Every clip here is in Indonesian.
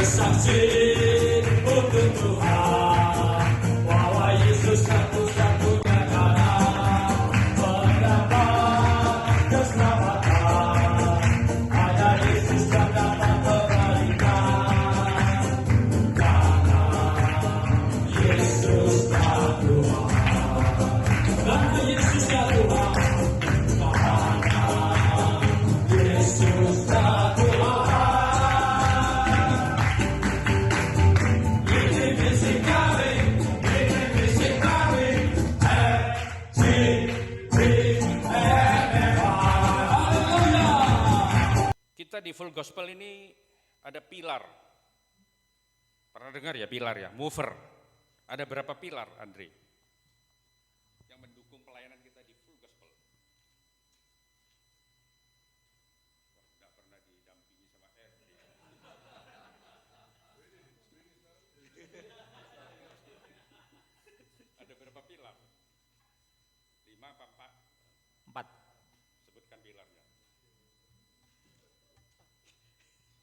bersaksi untuk Tuhan bahwa Yesus satu-satunya cara mendapat keselamatan. Hanya Yesus yang dapat memberikan, karena Yesuslah Tuhan. Karena Yesuslah Tuhan. Kita di Full Gospel ini ada pilar. Pernah dengar ya pilar ya, mover. Ada berapa pilar, Andre? Yang mendukung pelayanan kita di Full Gospel. Wah, enggak pernah didampingi sama RD. Ada berapa pilar? 5 apa 4? 4. Sebutkan pilarnya.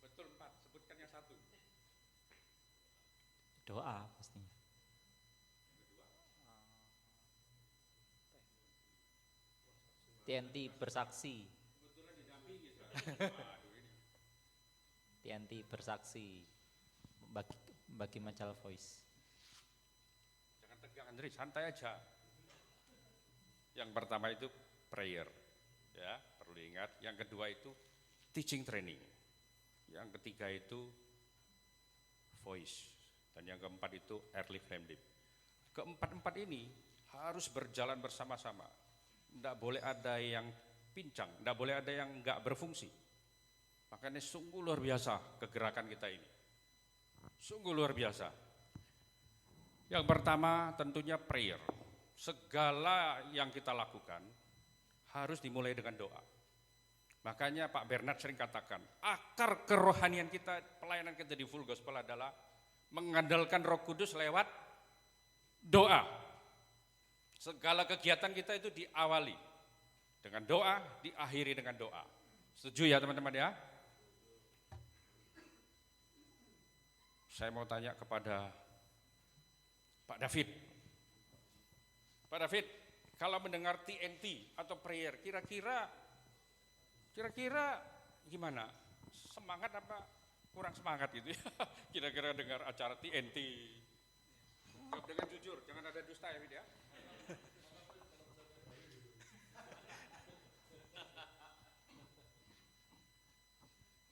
Betul 4, sebutkan yang 1. Doa pastinya. TNT bersaksi. TNT bersaksi bagi majalah Voice. Jangan tegang Andre, santai aja. Yang pertama itu prayer, ya perlu diingat. Yang kedua itu teaching training. Yang ketiga itu voice. Dan yang keempat itu early friendship. Keempat-empat ini harus berjalan bersama-sama. Tidak boleh ada yang pincang, tidak boleh ada yang enggak berfungsi. Makanya sungguh luar biasa kegerakan kita ini. Sungguh luar biasa. Yang pertama tentunya prayer. Segala yang kita lakukan harus dimulai dengan doa. Makanya Pak Bernard sering katakan, akar kerohanian kita, pelayanan kita di Full Gospel adalah mengandalkan Roh Kudus lewat doa. Segala kegiatan kita itu diawali dengan doa, diakhiri dengan doa. Setuju ya teman-teman ya? Saya mau tanya kepada Pak David. Pak David, kalau mendengar TNT atau prayer, kira-kira gimana? Semangat apa kurang semangat gitu ya? Kira-kira dengar acara TNT. Jawab dengan jujur, jangan ada dusta ya David ya.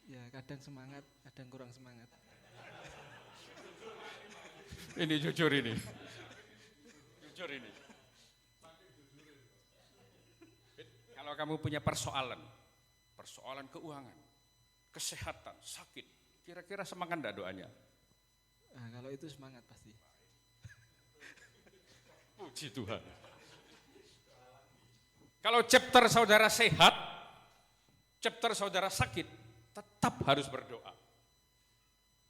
Ya kadang semangat, kadang kurang semangat. Ini jujur ini. Jujur ini. Kalau kamu punya persoalan keuangan, kesehatan, sakit, kira-kira semangat enggak doanya? Nah, kalau itu semangat pasti. Puji Tuhan. Kalau chapter saudara sehat, chapter saudara sakit, tetap harus berdoa.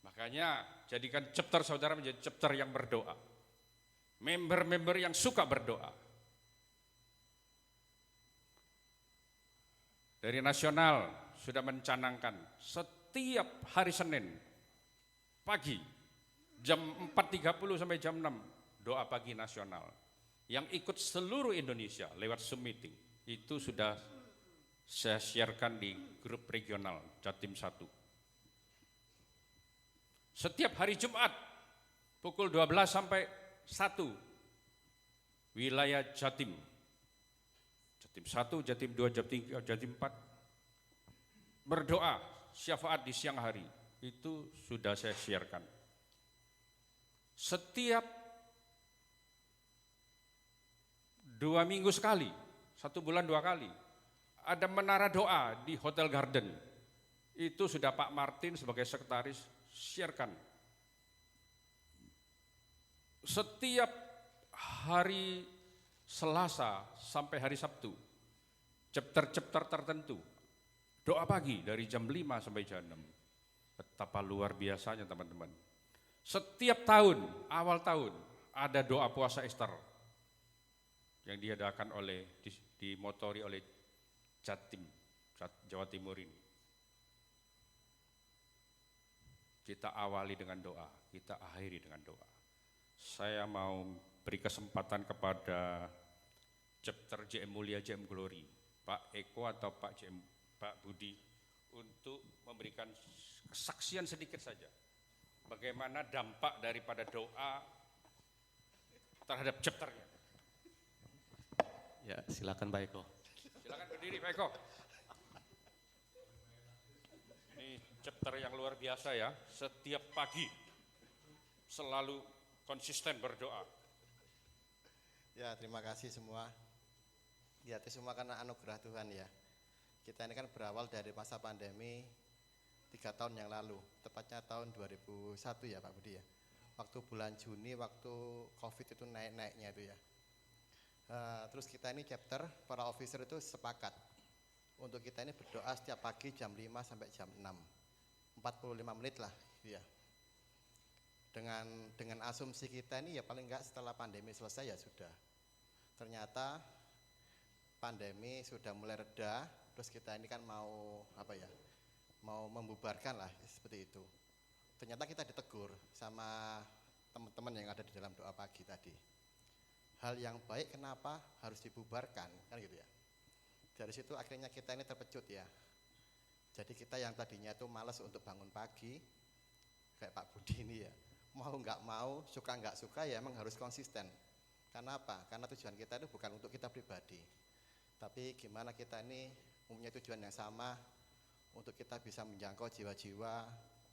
Makanya jadikan chapter saudara menjadi chapter yang berdoa. Member-member yang suka berdoa. Dari nasional sudah mencanangkan setiap hari Senin pagi jam 4.30 sampai jam 6 doa pagi nasional. Yang ikut seluruh Indonesia lewat Zoom meeting itu sudah saya sharekan di grup regional Jatim 1. Setiap hari Jumat pukul 12 sampai 1 wilayah Jatim. Jatim 1, Jatim 2, Jatim 3, Jatim 4 berdoa syafaat di siang hari itu sudah saya sharekan. Setiap 2 minggu sekali, 1 bulan 2 kali, ada menara doa di Hotel Garden. Itu sudah Pak Martin sebagai sekretaris sharekan. Setiap hari Selasa sampai hari Sabtu, chapter-chapter tertentu, doa pagi dari jam 5 sampai jam 6. Betapa luar biasanya teman-teman. Setiap tahun, awal tahun, ada doa puasa Ester yang diadakan dimotori oleh Jatim, Jawa Timur ini. kita awali dengan doa, kita akhiri dengan doa. Saya mau beri kesempatan kepada chapter JM Mulia JM Glory, Pak Eko atau Pak Budi, untuk memberikan kesaksian sedikit saja. Bagaimana dampak daripada doa terhadap chapternya. Ya, silakan Pak Eko. Silakan berdiri Pak Eko. Ini chapter yang luar biasa ya, setiap pagi selalu konsisten berdoa. Ya, terima kasih semua. Ya, itu semua karena anugerah Tuhan ya. Kita ini kan berawal dari masa pandemi 3 tahun yang lalu, tepatnya tahun 2001 ya Pak Budi ya. Waktu bulan Juni, waktu COVID itu naik-naiknya itu ya. Terus kita ini chapter, para officer itu sepakat untuk kita ini berdoa setiap pagi jam 5 sampai jam 6, 45 menit lah ya. Dengan asumsi kita ini ya paling enggak setelah pandemi selesai ya sudah. Ternyata pandemi sudah mulai reda, terus kita ini kan mau membubarkan lah seperti itu. Ternyata kita ditegur sama teman-teman yang ada di dalam doa pagi tadi. Hal yang baik kenapa harus dibubarkan, kan gitu ya. Dari situ akhirnya kita ini terpecut ya. Jadi kita yang tadinya itu malas untuk bangun pagi, kayak Pak Budi ini ya, mau nggak mau, suka nggak suka ya emang harus konsisten. Karena apa? Karena tujuan kita itu bukan untuk kita pribadi, tapi gimana kita ini mempunyai tujuan yang sama untuk kita bisa menjangkau jiwa-jiwa,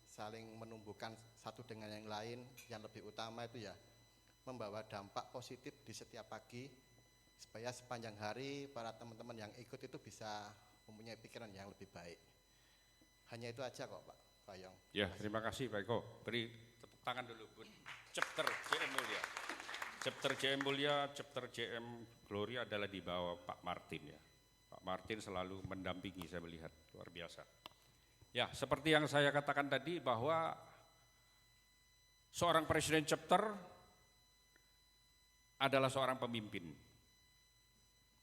saling menumbuhkan satu dengan yang lain. Yang lebih utama itu ya membawa dampak positif di setiap pagi, supaya sepanjang hari para teman-teman yang ikut itu bisa mempunyai pikiran yang lebih baik. Hanya itu aja kok Pak Yong. Ya, terima kasih Pak Eko. Beri tepuk tangan dulu buat chapter JM Mulia. Chapter JM Mulia, chapter JM Glory adalah di bawah Pak Martin ya. Pak Martin selalu mendampingi, saya melihat luar biasa. Ya, seperti yang saya katakan tadi bahwa seorang presiden chapter adalah seorang pemimpin.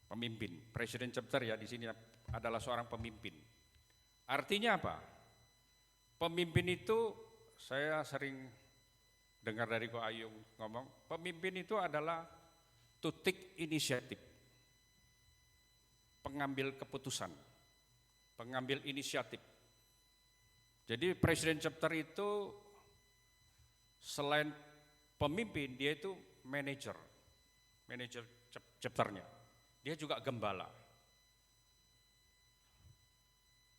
Pemimpin, presiden chapter ya di sini adalah seorang pemimpin. Artinya apa? Pemimpin itu saya sering dengar dari Ko Ayung ngomong, pemimpin itu adalah to take initiative. Pengambil keputusan, pengambil inisiatif. Jadi presiden chapter itu selain pemimpin, dia itu manajer chapternya. Dia juga gembala.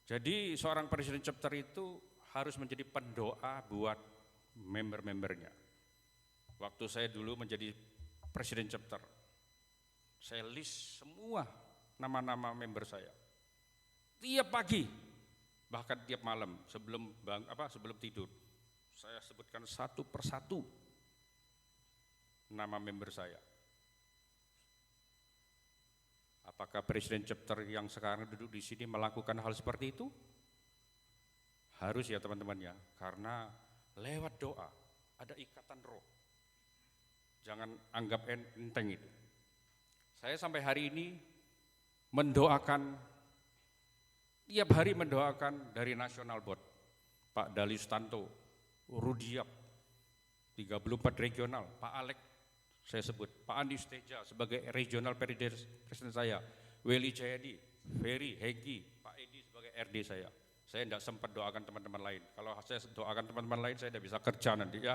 Jadi seorang presiden chapter itu harus menjadi pendoa buat member-membernya. Waktu saya dulu menjadi presiden chapter, saya list semua nama-nama member saya. Tiap pagi, bahkan tiap malam sebelum tidur, saya sebutkan satu persatu nama member saya. Apakah presiden chapter yang sekarang duduk di sini melakukan hal seperti itu? Harus ya teman-teman ya, karena lewat doa ada ikatan roh. Jangan anggap enteng itu. Saya sampai hari ini mendoakan, tiap hari mendoakan dari National Board, Pak Dali Sutanto, Rudiap, 34 regional, Pak Alek, saya sebut, Pak Andi Steja sebagai regional presiden saya, Weli Jayadi, Ferry, Hegi, Pak Edi sebagai RD saya. Saya tidak sempat doakan teman-teman lain. Kalau saya doakan teman-teman lain, saya tidak bisa kerja nanti ya.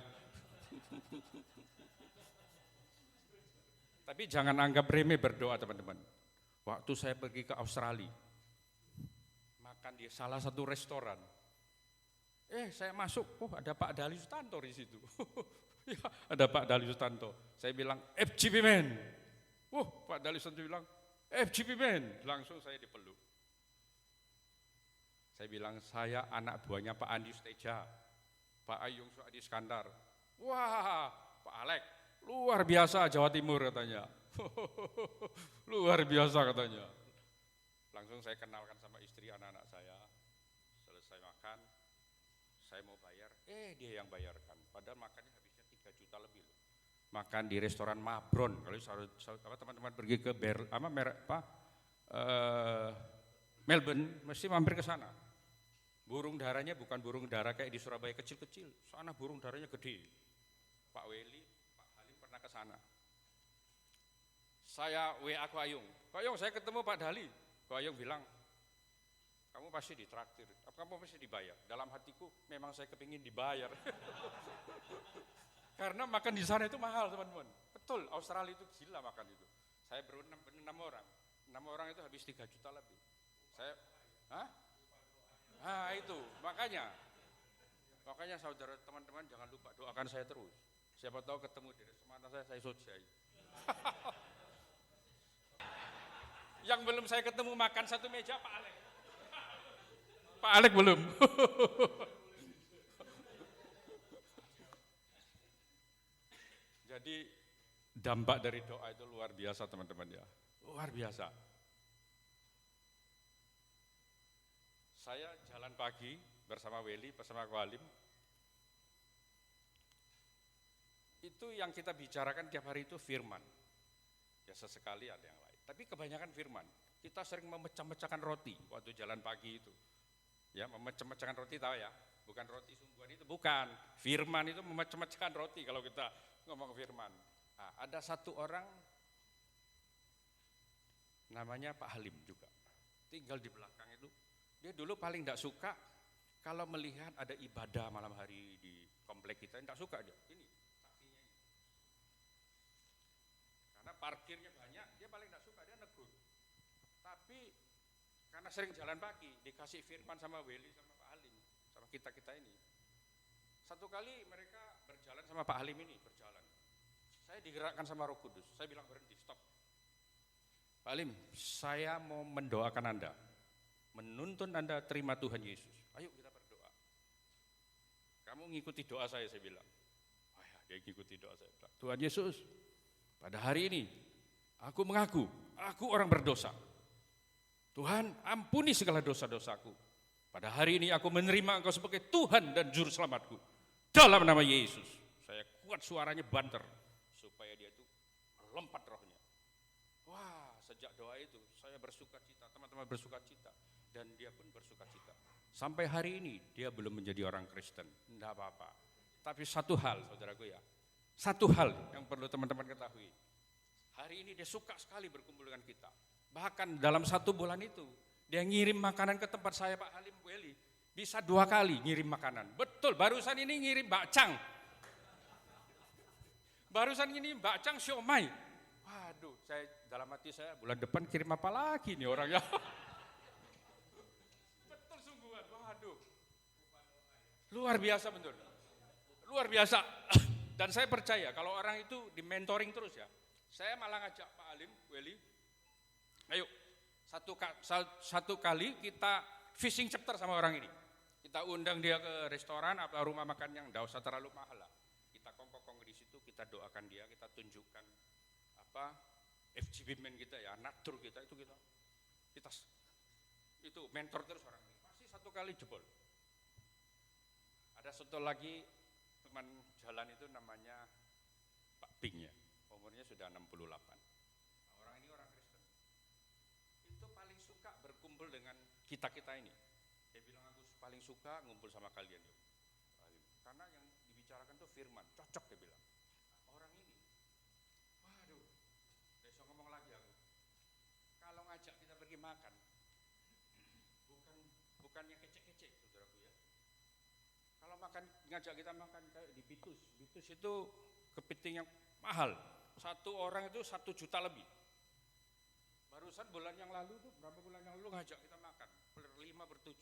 Tapi jangan anggap remeh berdoa teman-teman. Waktu saya pergi ke Australia, makan di salah satu restoran. Saya masuk, ada Pak Dali Sutanto di situ. Ya, ada Pak Dali Sutanto. Saya bilang, FGP man. Pak Dali Sutanto bilang, FGP man. Langsung saya dipeluk. Saya bilang, saya anak buahnya Pak Andi Steja, Pak Ayung Suadi Iskandar. Wah, Pak Alek, luar biasa Jawa Timur katanya. Luar biasa katanya. Langsung saya kenalkan sama istri anak-anak saya. Selesai makan, saya mau bayar, dia yang bayarkan. Padahal makannya habisnya 3 juta lebih loh. Makan di restoran Mabron. Kalau teman-teman pergi ke Melbourne, mesti mampir ke sana. Burung darahnya bukan burung darah kayak di Surabaya kecil-kecil, sana burung darahnya gede. Pak Weli, Pak Halim pernah ke sana. Saya WA Ko Ayung, Ko Ayung saya ketemu Pak Dali. Ko Ayung bilang, kamu pasti ditraktir, kamu pasti dibayar. Dalam hatiku memang saya kepingin dibayar. Karena makan di sana itu mahal teman-teman. Betul, Australia itu gila makan itu. Saya berenam 6 orang itu habis 3 juta lebih. Saya, itu makanya saudara teman-teman jangan lupa doakan saya terus. Siapa tahu ketemu di semana saya sojai. Yang belum saya ketemu makan satu meja Pak Alek. Pak Alek belum. Jadi dampak dari doa itu luar biasa teman-teman ya. Luar biasa. Saya jalan pagi bersama Weli, bersama Ko Halim. Itu yang kita bicarakan tiap hari itu firman. Ya sesekali ada yang lain. Tapi kebanyakan firman. Kita sering memecah-mecahkan roti waktu jalan pagi itu. Ya, memecah-mecahkan roti tahu ya? Bukan roti sungguhan itu, bukan. Firman itu memecah-mecahkan roti kalau kita ngomong firman. Nah, ada satu orang namanya Pak Halim juga. Tinggal di belakang itu. Dia dulu paling tidak suka kalau melihat ada ibadah malam hari di komplek kita, tidak suka dia. Ini saksinya ini. Karena parkirnya banyak, dia paling tidak suka, dia negur. Tapi karena sering jalan pagi, dikasih firman sama Weli, sama Pak Halim, sama kita-kita ini. Satu kali mereka berjalan sama Pak Halim ini, berjalan. Saya digerakkan sama Roh Kudus, saya bilang berhenti, stop. Pak Halim, saya mau mendoakan Anda. Menuntun Anda terima Tuhan Yesus. Ayo kita berdoa. Kamu ngikuti doa saya bilang. Oh ya, dia ngikuti doa saya. Tuhan Yesus, pada hari ini aku mengaku, aku orang berdosa. Tuhan, ampuni segala dosa-dosaku. Pada hari ini aku menerima Engkau sebagai Tuhan dan Juru Selamatku. Dalam nama Yesus. Saya kuat suaranya banter supaya dia itu melompat rohnya. Wah, sejak doa itu saya bersuka cita, teman-teman bersuka cita. Dan dia pun bersuka cita. Sampai hari ini dia belum menjadi orang Kristen, tidak apa-apa. Tapi satu hal saudaraku ya, satu hal yang perlu teman-teman ketahui. Hari ini dia suka sekali berkumpul dengan kita. Bahkan dalam 1 bulan itu, dia ngirim makanan ke tempat saya Pak Halim Weli. Bisa 2 kali ngirim makanan. Betul, barusan ini ngirim bakcang. Barusan ini bakcang siomay. Waduh, saya dalam hati saya bulan depan kirim apa lagi nih orangnya. Luar biasa betul, luar biasa. Dan saya percaya kalau orang itu di mentoring terus ya. Saya malah ngajak Pak Halim, Weli, ayo satu kali kita fishing chapter sama orang ini. Kita undang dia ke restoran atau rumah makan yang tidak usah terlalu mahal lah. Kita kongkong di situ, kita doakan dia, kita tunjukkan apa FGB men kita ya, natur kita itu itu mentor terus orang ini. Pasti 1 kali jebol. Ada satu lagi teman jalan itu namanya Pak Bing ya, umurnya sudah 68. Nah, orang ini orang Kristen. Itu paling suka berkumpul dengan kita-kita ini. Dia bilang aku paling suka ngumpul sama kalian yuk. Karena yang dibicarakan tuh firman, cocok dia bilang. Nah, orang ini, waduh, besok ngomong lagi aku. Kalau ngajak kita pergi makan, bukannya kecek-kecek saudaraku ya. Kalau ngajak kita makan kayak di Bitus itu kepiting yang mahal. 1 orang itu 1 juta lebih. Barusan bulan yang lalu tuh, berapa bulan yang lalu ngajak kita makan, ber-5 ber-7.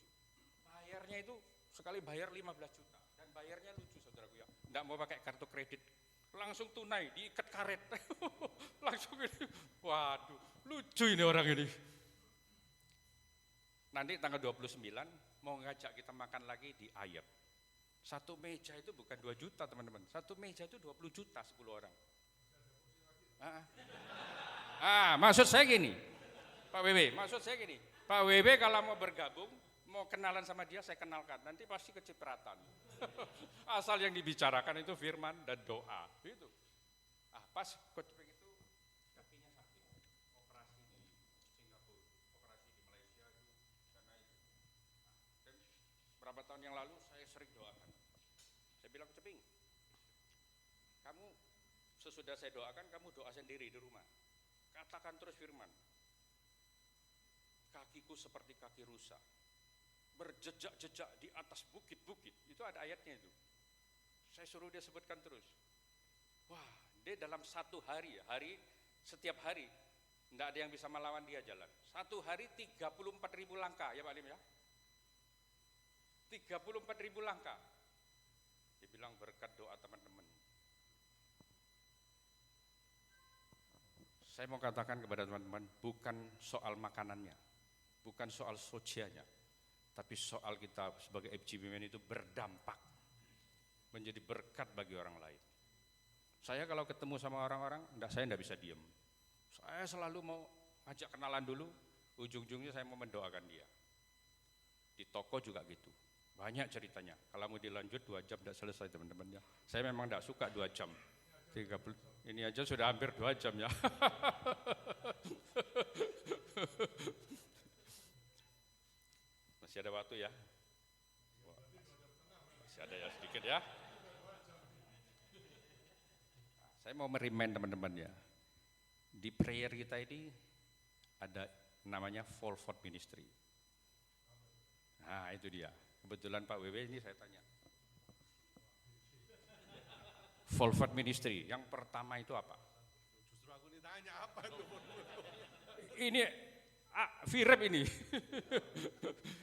Bayarnya itu sekali bayar 15 juta. Dan bayarnya lucu saudaraku ya, enggak mau pakai kartu kredit. Langsung tunai, diikat karet. Langsung ini, waduh, lucu ini orang ini. Nanti tanggal 29 mau ngajak kita makan lagi di Ayep. 1 meja itu bukan 2 juta teman-teman, 1 meja itu 20 juta 10 orang. Maksud saya gini, Pak WB, Pak WB kalau mau bergabung, mau kenalan sama dia saya kenalkan, nanti pasti kecipratan. Asal yang dibicarakan itu firman dan doa, gitu. Pas coach Peng itu kakinya sakit, operasi di Singapura, operasi di Malaysia itu, karena itu. Dan tahun yang lalu saya sering doakan. Saya bilang, Ceping, kamu sesudah saya doakan, kamu doa sendiri di rumah. Katakan terus firman. Kakiku seperti kaki rusa, berjejak-jejak di atas bukit-bukit. Itu ada ayatnya itu. Saya suruh dia sebutkan terus. Wah, dia dalam satu hari ya, setiap hari, tidak ada yang bisa melawan dia jalan. Satu hari 34.000 langkah ya Pak Lim ya. 34.000 langkah. Dia bilang berkat doa teman-teman. Saya mau katakan kepada teman-teman, bukan soal makanannya, bukan soal sosialnya, tapi soal kita sebagai FGBMN itu berdampak, menjadi berkat bagi orang lain. Saya kalau ketemu sama orang-orang, saya tidak bisa diem. Saya selalu mau ajak kenalan dulu, ujung-ujungnya saya mau mendoakan dia. Di toko juga gitu, banyak ceritanya. Kalau mau dilanjut 2 jam tidak selesai teman-teman ya. Saya memang tidak suka 2 jam. 30, ini aja sudah hampir 2 jam ya. Masih ada waktu ya? Masih ada ya sedikit ya. Saya mau merimain teman-teman ya. Di prayer kita ini ada namanya Volford Ministry. Nah itu dia. Kebetulan Pak WW ini saya tanya. Volford Ministry, yang pertama itu apa? Justru aku ditanya apa itu? Ini VREP ini.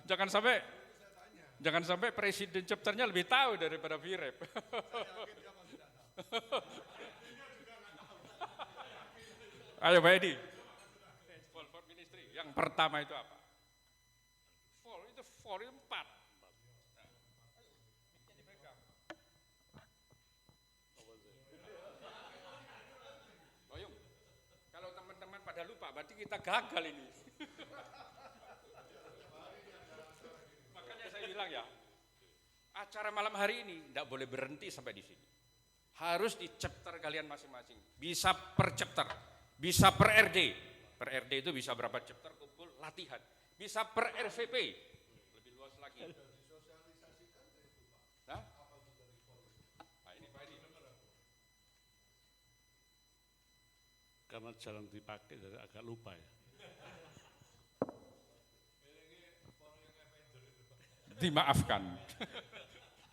Jangan sampai presiden chapternya lebih tahu daripada VREP. Ayo Pak Edi. Volford Ministry, yang pertama itu apa? Vol itu 4. Kalau teman-teman pada lupa, berarti kita gagal ini. Makanya saya bilang ya, acara malam hari ini tidak boleh berhenti sampai di sini. Harus di chapter kalian masing-masing. Bisa per chapter, bisa per RD. Per RD itu bisa berapa chapter kumpul latihan. Bisa per RVP, lebih luas lagi. Nah, ini Pak Edi. Karena jarang dipakai jadi agak lupa ya. Dimaafkan,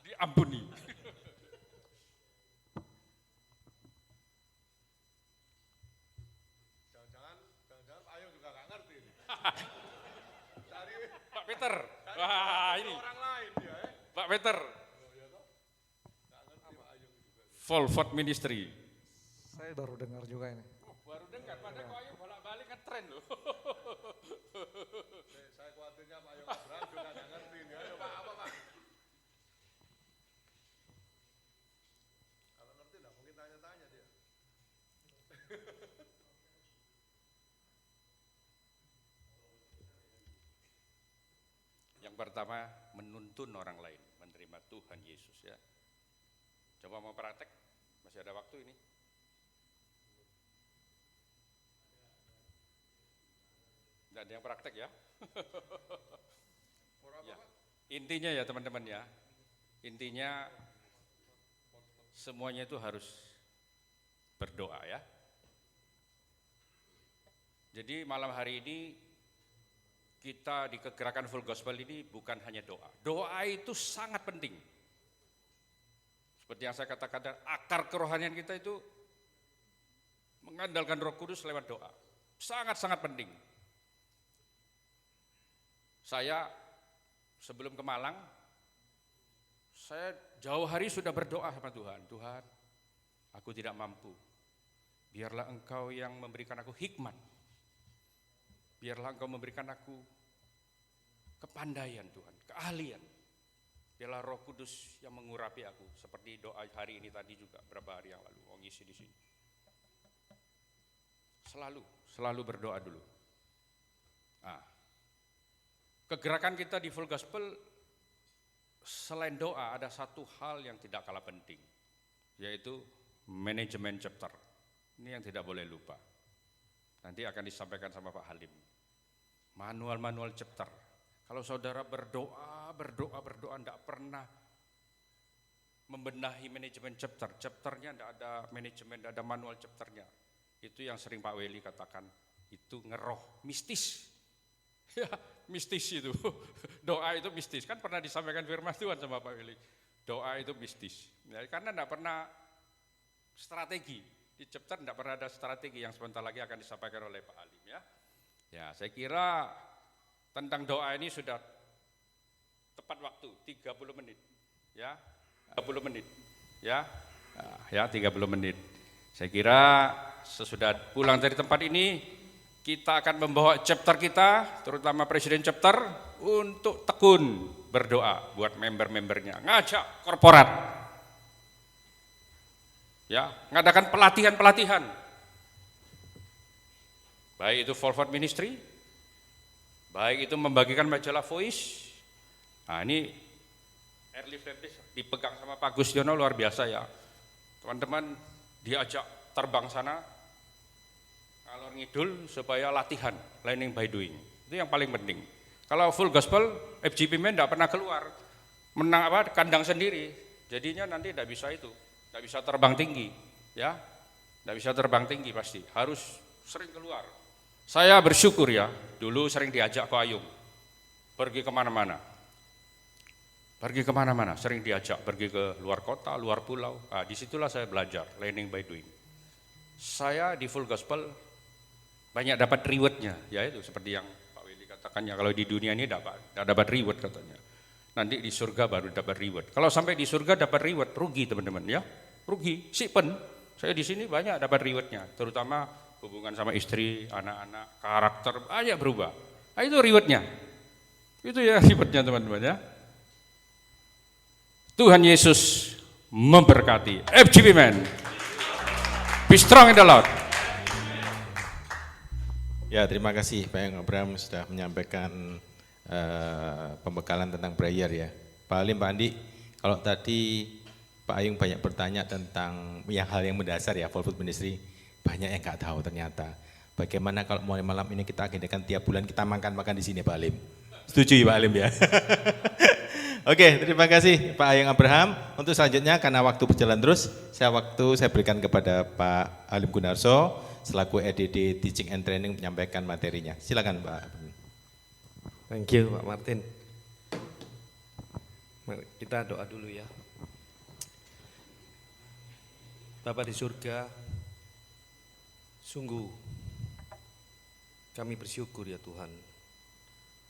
diampuni. Jangan-jangan Pak Ayo juga nggak ngerti ini. Cari Pak Peter, wah ini orang lain dia ya. Pak Peter, Nggak ngerti Pak Ayo juga. Volford Ministry. Saya baru dengar juga ini. Baru dengar, padahal kok Ayo bolak-balik ngetren loh. Saya khawatirnya Pak Ayo Abraham juga nggak ngerti ini. Ayo Pak, apa Pak? Kalau ngerti nggak mungkin tanya-tanya dia. Yang pertama, menuntun orang lain menerima Tuhan Yesus ya. Coba mau praktek, masih ada waktu ini. Tidak ada yang praktek ya. Ya. Intinya ya teman-teman ya, intinya semuanya itu harus berdoa ya. Jadi malam hari ini kita di kegerakan Full Gospel ini bukan hanya doa. Doa itu sangat penting. Seperti yang saya katakan, akar kerohanian kita itu mengandalkan Roh Kudus lewat doa. Sangat-sangat penting. Saya sebelum ke Malang, saya jauh hari sudah berdoa sama Tuhan. Tuhan, aku tidak mampu. Biarlah Engkau yang memberikan aku hikmat. Biarlah Engkau memberikan aku kepandaian Tuhan, keahlian. Biarlah Roh Kudus yang mengurapi aku. Seperti doa hari ini tadi juga, beberapa hari yang lalu, mau ngisi di sini. Selalu berdoa dulu. Kegerakan kita di Full Gospel, selain doa ada satu hal yang tidak kalah penting, yaitu manajemen chapter. Ini yang tidak boleh lupa. Nanti akan disampaikan sama Pak Halim. Manual-manual chapter. Kalau saudara berdoa berdoa enggak pernah membenahi manajemen chapter. Chapternya enggak ada manajemen, enggak ada manual chapternya. Itu yang sering Pak Weli katakan, itu ngeroh, mistis. Ya, mistis itu. Doa itu mistis. Kan pernah disampaikan firman Tuhan sama Pak Weli. Doa itu mistis. Ya, karena enggak pernah strategi. Di chapter enggak pernah ada strategi yang sebentar lagi akan disampaikan oleh Pak Alim ya. Ya, saya kira tentang doa ini sudah tepat waktu 30 menit. Ya. 30 menit. Ya. Ya, 30 menit. Saya kira sesudah pulang dari tempat ini kita akan membawa chapter kita, terutama presiden chapter, untuk tekun berdoa buat member-membernya, ngajak korporat, ya, ngadakan pelatihan-pelatihan, baik itu forward ministry, baik itu membagikan majalah Voice. Nah ini early service dipegang sama Pak Gustiono luar biasa ya, teman-teman diajak terbang sana, ngalor ngidul supaya latihan, learning by doing, itu yang paling penting. Kalau full gospel, FGP Men tidak pernah keluar, menang kandang sendiri, jadinya nanti tidak bisa itu, tidak bisa terbang tinggi, ya, tidak bisa terbang tinggi pasti, harus sering keluar. Saya bersyukur ya, dulu sering diajak ke Ayung, pergi kemana-mana, sering diajak pergi ke luar kota, luar pulau. Nah, disitulah saya belajar learning by doing. Saya di full gospel banyak dapat rewardnya, ya itu seperti yang Pak Willy katakannya, kalau di dunia ini tidak dapat reward katanya, nanti di surga baru dapat reward. Kalau sampai di surga dapat reward, rugi teman-teman ya, rugi. Sipen, saya di sini banyak dapat rewardnya, terutama hubungan sama istri, anak-anak, karakter banyak berubah. Nah, itu rewardnya, itu ya rewardnya teman-teman ya. Tuhan Yesus memberkati. FGP Men, be strong in the Lord. Ya, terima kasih Pak Ayung Abraham sudah menyampaikan pembekalan tentang prayer ya. Pak Alim, Pak Andi, kalau tadi Pak Ayung banyak bertanya tentang hal yang mendasar ya, Full Food Ministry, banyak yang nggak tahu ternyata. Bagaimana kalau mulai malam ini kita agendakan tiap bulan kita makan-makan di sini Pak Alim? Setuju ya Pak Alim ya? Oke, terima kasih Pak Ayung Abraham. Untuk selanjutnya karena waktu berjalan terus, saya berikan kepada Pak Alim Gunarso selaku EDD Teaching and Training menyampaikan materinya. Silakan Pak. Thank you Pak Martin. Mari kita doa dulu ya. Bapa di surga, sungguh kami bersyukur ya Tuhan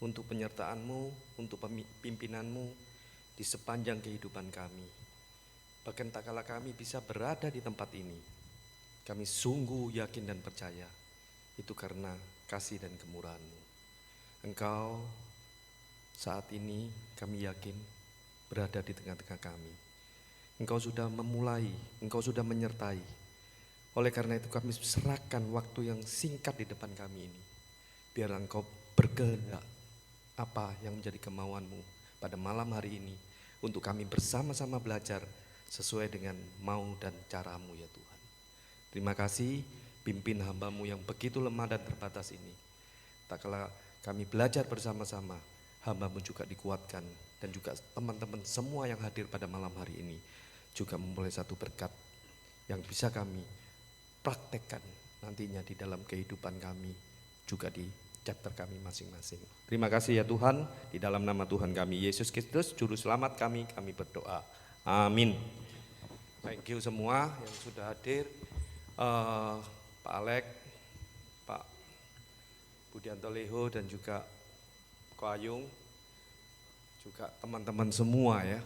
untuk penyertaan-Mu, untuk pimpinanmu di sepanjang kehidupan kami. Bahkan tak kala kami bisa berada di tempat ini, kami sungguh yakin dan percaya itu karena kasih dan kemurahan-Mu. Engkau saat ini kami yakin berada di tengah-tengah kami. Engkau sudah memulai, Engkau sudah menyertai. Oleh karena itu kami serahkan waktu yang singkat di depan kami ini. Biarlah Engkau berkehendak apa yang menjadi kemauan-Mu pada malam hari ini untuk kami bersama-sama belajar sesuai dengan mau dan cara-Mu ya Tuhan. Terima kasih pimpin hamba-Mu yang begitu lemah dan terbatas ini. Tak kala kami belajar bersama-sama, hamba-Mu juga dikuatkan dan juga teman-teman semua yang hadir pada malam hari ini juga memulai satu berkat yang bisa kami praktekkan nantinya di dalam kehidupan kami juga di chapter kami masing-masing. Terima kasih ya Tuhan, di dalam nama Tuhan kami Yesus Kristus Juru Selamat kami berdoa. Amin. Thank you semua yang sudah hadir. Pak Alek, Pak Budianto Leho dan juga Ko Ayung, juga teman-teman semua ya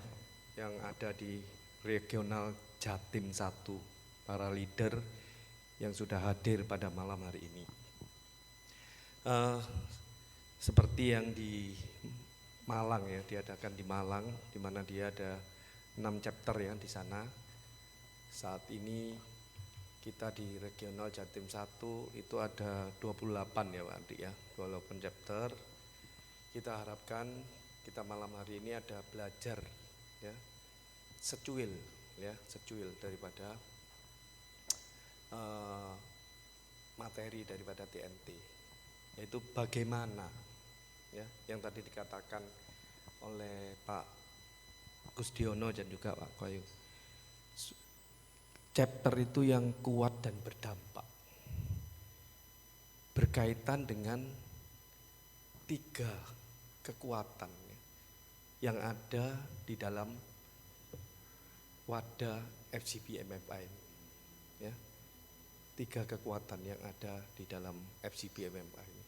yang ada di regional Jatim 1, para leader yang sudah hadir pada malam hari ini. Seperti yang di Malang ya, diadakan di Malang, di mana dia ada 6 chapter ya di sana. Saat ini kita di regional Jatim 1 itu ada 28 ya Pak Andi ya, 28 chapter. Kita harapkan kita malam hari ini ada belajar ya, secuil daripada materi daripada TNT, yaitu bagaimana ya yang tadi dikatakan oleh Pak Gusdiono dan juga Pak Koyu. Chapter itu yang kuat dan berdampak. Berkaitan dengan 3 kekuatan yang ada di dalam wadah FCB MFA ini. Ya. 3 kekuatan yang ada di dalam FCB MFA ini.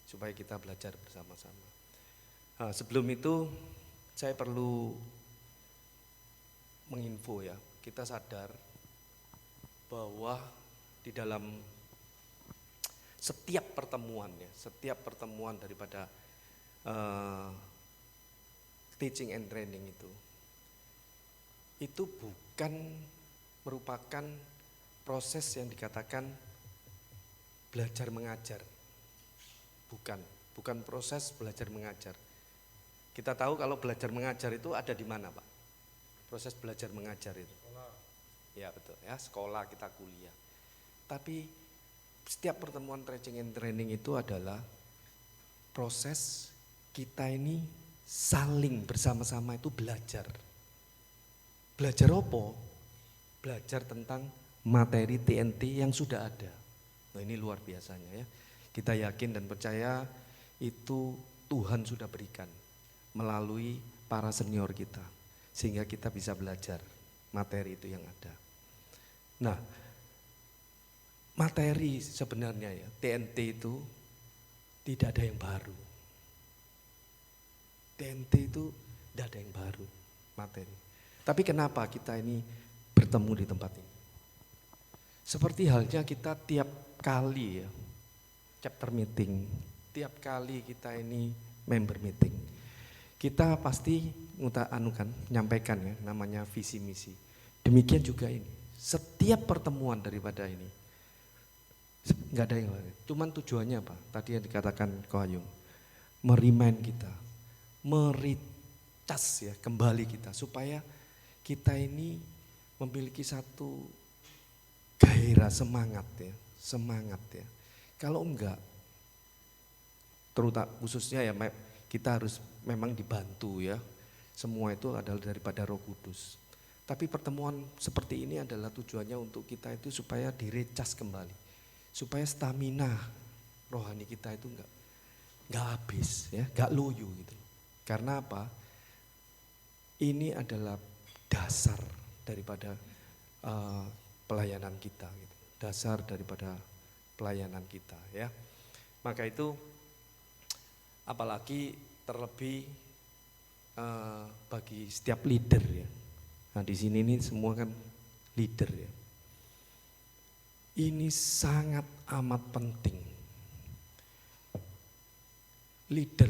Supaya kita belajar bersama-sama. Nah, sebelum itu saya perlu menginfo ya. Kita sadar bahwa di dalam setiap pertemuan daripada teaching and training itu bukan merupakan proses yang dikatakan belajar mengajar. Bukan proses belajar mengajar. Kita tahu kalau belajar mengajar itu ada di mana, Pak? Proses belajar mengajar itu. Ya betul ya, sekolah kita kuliah. Tapi setiap pertemuan teaching and training itu adalah proses kita ini saling bersama-sama itu belajar. Belajar apa? Belajar tentang materi TNT yang sudah ada. Nah ini luar biasanya ya. Kita yakin dan percaya itu Tuhan sudah berikan melalui para senior kita. Sehingga kita bisa belajar materi itu yang ada. Nah, materi sebenarnya ya, TNT itu tidak ada yang baru. TNT itu tidak ada yang baru materi. Tapi kenapa kita ini bertemu di tempat ini? Seperti halnya kita tiap kali ya, chapter meeting, tiap kali kita ini member meeting, kita pasti nyampaikan ya namanya visi misi. Demikian juga ini. Setiap pertemuan daripada ini nggak ada yang lain. Cuman tujuannya apa? Tadi yang dikatakan Ko Hayung, merimain kita, mericas ya kembali kita supaya kita ini memiliki satu gairah semangat ya. Kalau enggak, terutama khususnya ya kita harus memang dibantu ya. Semua itu adalah daripada Roh Kudus. Tapi pertemuan seperti ini adalah tujuannya untuk kita itu supaya direcas kembali. Supaya stamina rohani kita itu enggak habis ya, enggak loyo gitu. Karena apa? Ini adalah dasar daripada pelayanan kita gitu. Dasar daripada pelayanan kita ya. Maka itu apalagi terlebih bagi setiap leader ya. Nah di sini ini semua kan leader ya. Ini sangat amat penting. Leader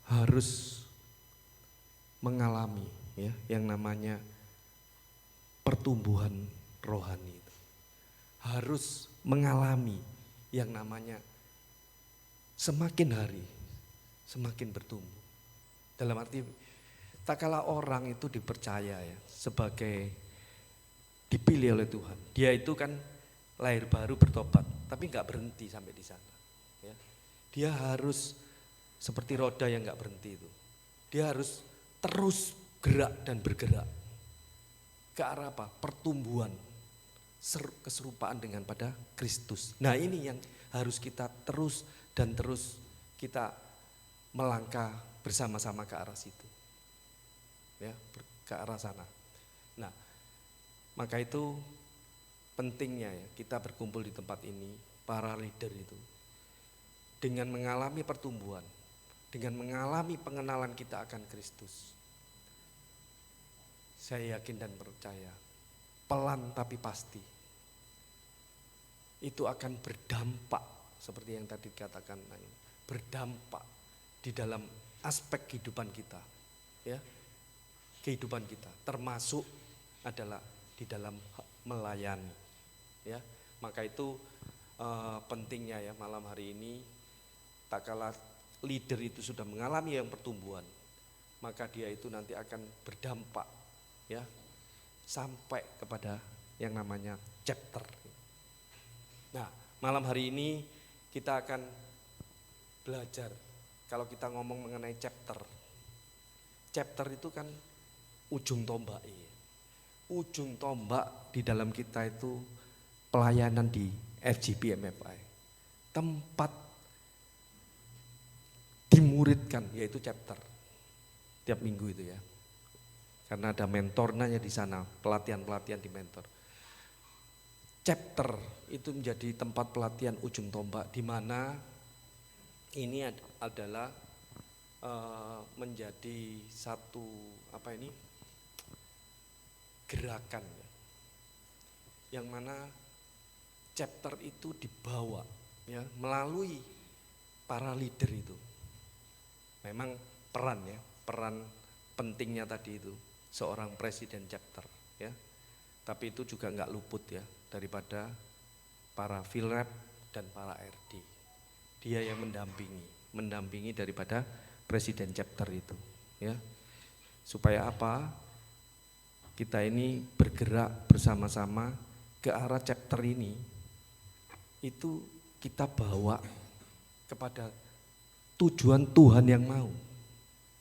harus mengalami ya yang namanya pertumbuhan rohani itu. Harus mengalami yang namanya semakin hari semakin bertumbuh. Dalam arti tak kala orang itu dipercaya ya sebagai dipilih oleh Tuhan. Dia itu kan lahir baru bertobat, tapi enggak berhenti sampai di sana. Ya. Dia harus seperti roda yang enggak berhenti itu. Dia harus terus gerak dan bergerak ke arah apa? Pertumbuhan, keserupaan dengan pada Kristus. Nah ini yang harus kita terus dan terus kita melangkah bersama-sama ke arah situ. Ya, ke arah sana. Nah, maka itu pentingnya ya kita berkumpul di tempat ini, para leader itu dengan mengalami pertumbuhan, dengan mengalami pengenalan kita akan Kristus. Saya yakin dan percaya, pelan tapi pasti itu akan berdampak seperti yang tadi dikatakan, berdampak di dalam aspek kehidupan kita, ya. Kehidupan kita termasuk adalah di dalam melayani ya. Maka itu pentingnya ya malam hari ini tak kala leader itu sudah mengalami yang pertumbuhan, maka dia itu nanti akan berdampak ya sampai kepada yang namanya chapter. Nah, malam hari ini kita akan belajar kalau kita ngomong mengenai chapter chapter itu kan ujung tombak. Ujung tombak di dalam kita itu pelayanan di FGP MFI. Tempat dimuridkan yaitu chapter. Tiap minggu itu ya. Karena ada mentornya di sana, pelatihan-pelatihan di mentor. Chapter itu menjadi tempat pelatihan ujung tombak di mana ini adalah menjadi satu gerakan ya, yang mana chapter itu dibawa ya melalui para leader itu. Memang peran pentingnya tadi itu seorang presiden chapter ya, tapi itu juga nggak luput ya daripada para Philrep dan para RD. Dia yang mendampingi daripada presiden chapter itu ya, supaya apa, kita ini bergerak bersama-sama ke arah chapter ini, itu kita bawa kepada tujuan Tuhan yang mau,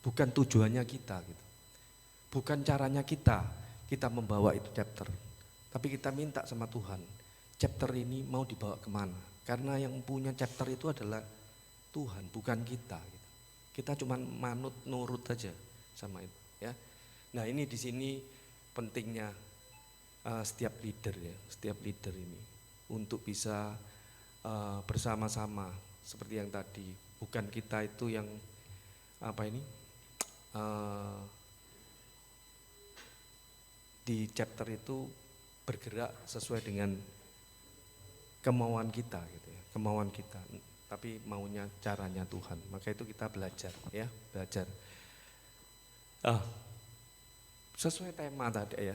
bukan tujuannya kita gitu. Bukan caranya kita membawa itu chapter, tapi kita minta sama Tuhan, chapter ini mau dibawa kemana, karena yang punya chapter itu adalah Tuhan, bukan kita gitu. Kita cuma manut nurut aja sama itu ya. Nah ini di sini pentingnya setiap leader ini untuk bisa bersama-sama seperti yang tadi, bukan kita itu yang di chapter itu bergerak sesuai dengan kemauan kita gitu ya, kemauan kita, tapi maunya caranya Tuhan. Maka itu kita belajar ya, belajar. Sesuai tema tadi ya,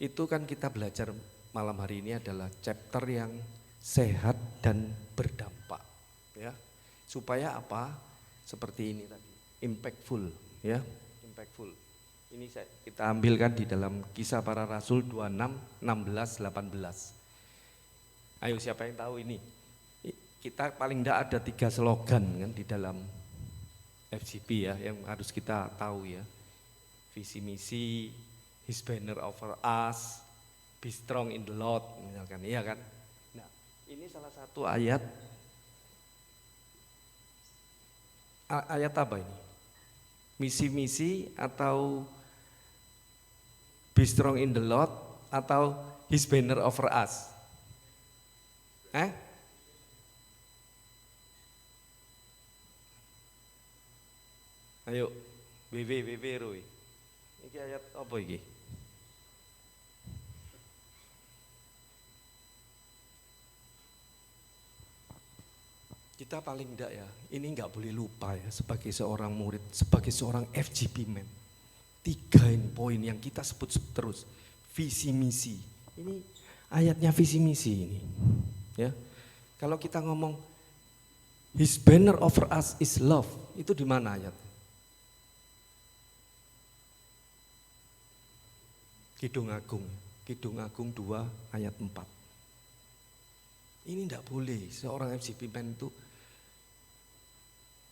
itu kan kita belajar malam hari ini adalah chapter yang sehat dan berdampak ya. Supaya apa? Seperti ini tadi, impactful ya, impactful. Ini kita ambilkan di dalam Kisah Para Rasul 26, 16, 18. Ayo siapa yang tahu ini? Kita paling tidak ada 3 slogan kan di dalam FGP ya yang harus kita tahu ya. Visi misi, His banner over us, be strong in the Lord, misalkan, iya kan? Nah, ini salah satu ayat apa ini? Misi-misi atau be strong in the Lord atau His banner over us? Ayo, BB Roy. Ini ayat apa ini? Kita paling enggak ya, ini enggak boleh lupa ya sebagai seorang murid, sebagai seorang FGP man. 3 poin yang kita sebut terus, visi misi. Ini ayatnya visi misi ini. Ya. Kalau kita ngomong His banner over us is love, itu di mana ayat? Kidung Agung 2 ayat 4. Ini enggak boleh, seorang FGP man itu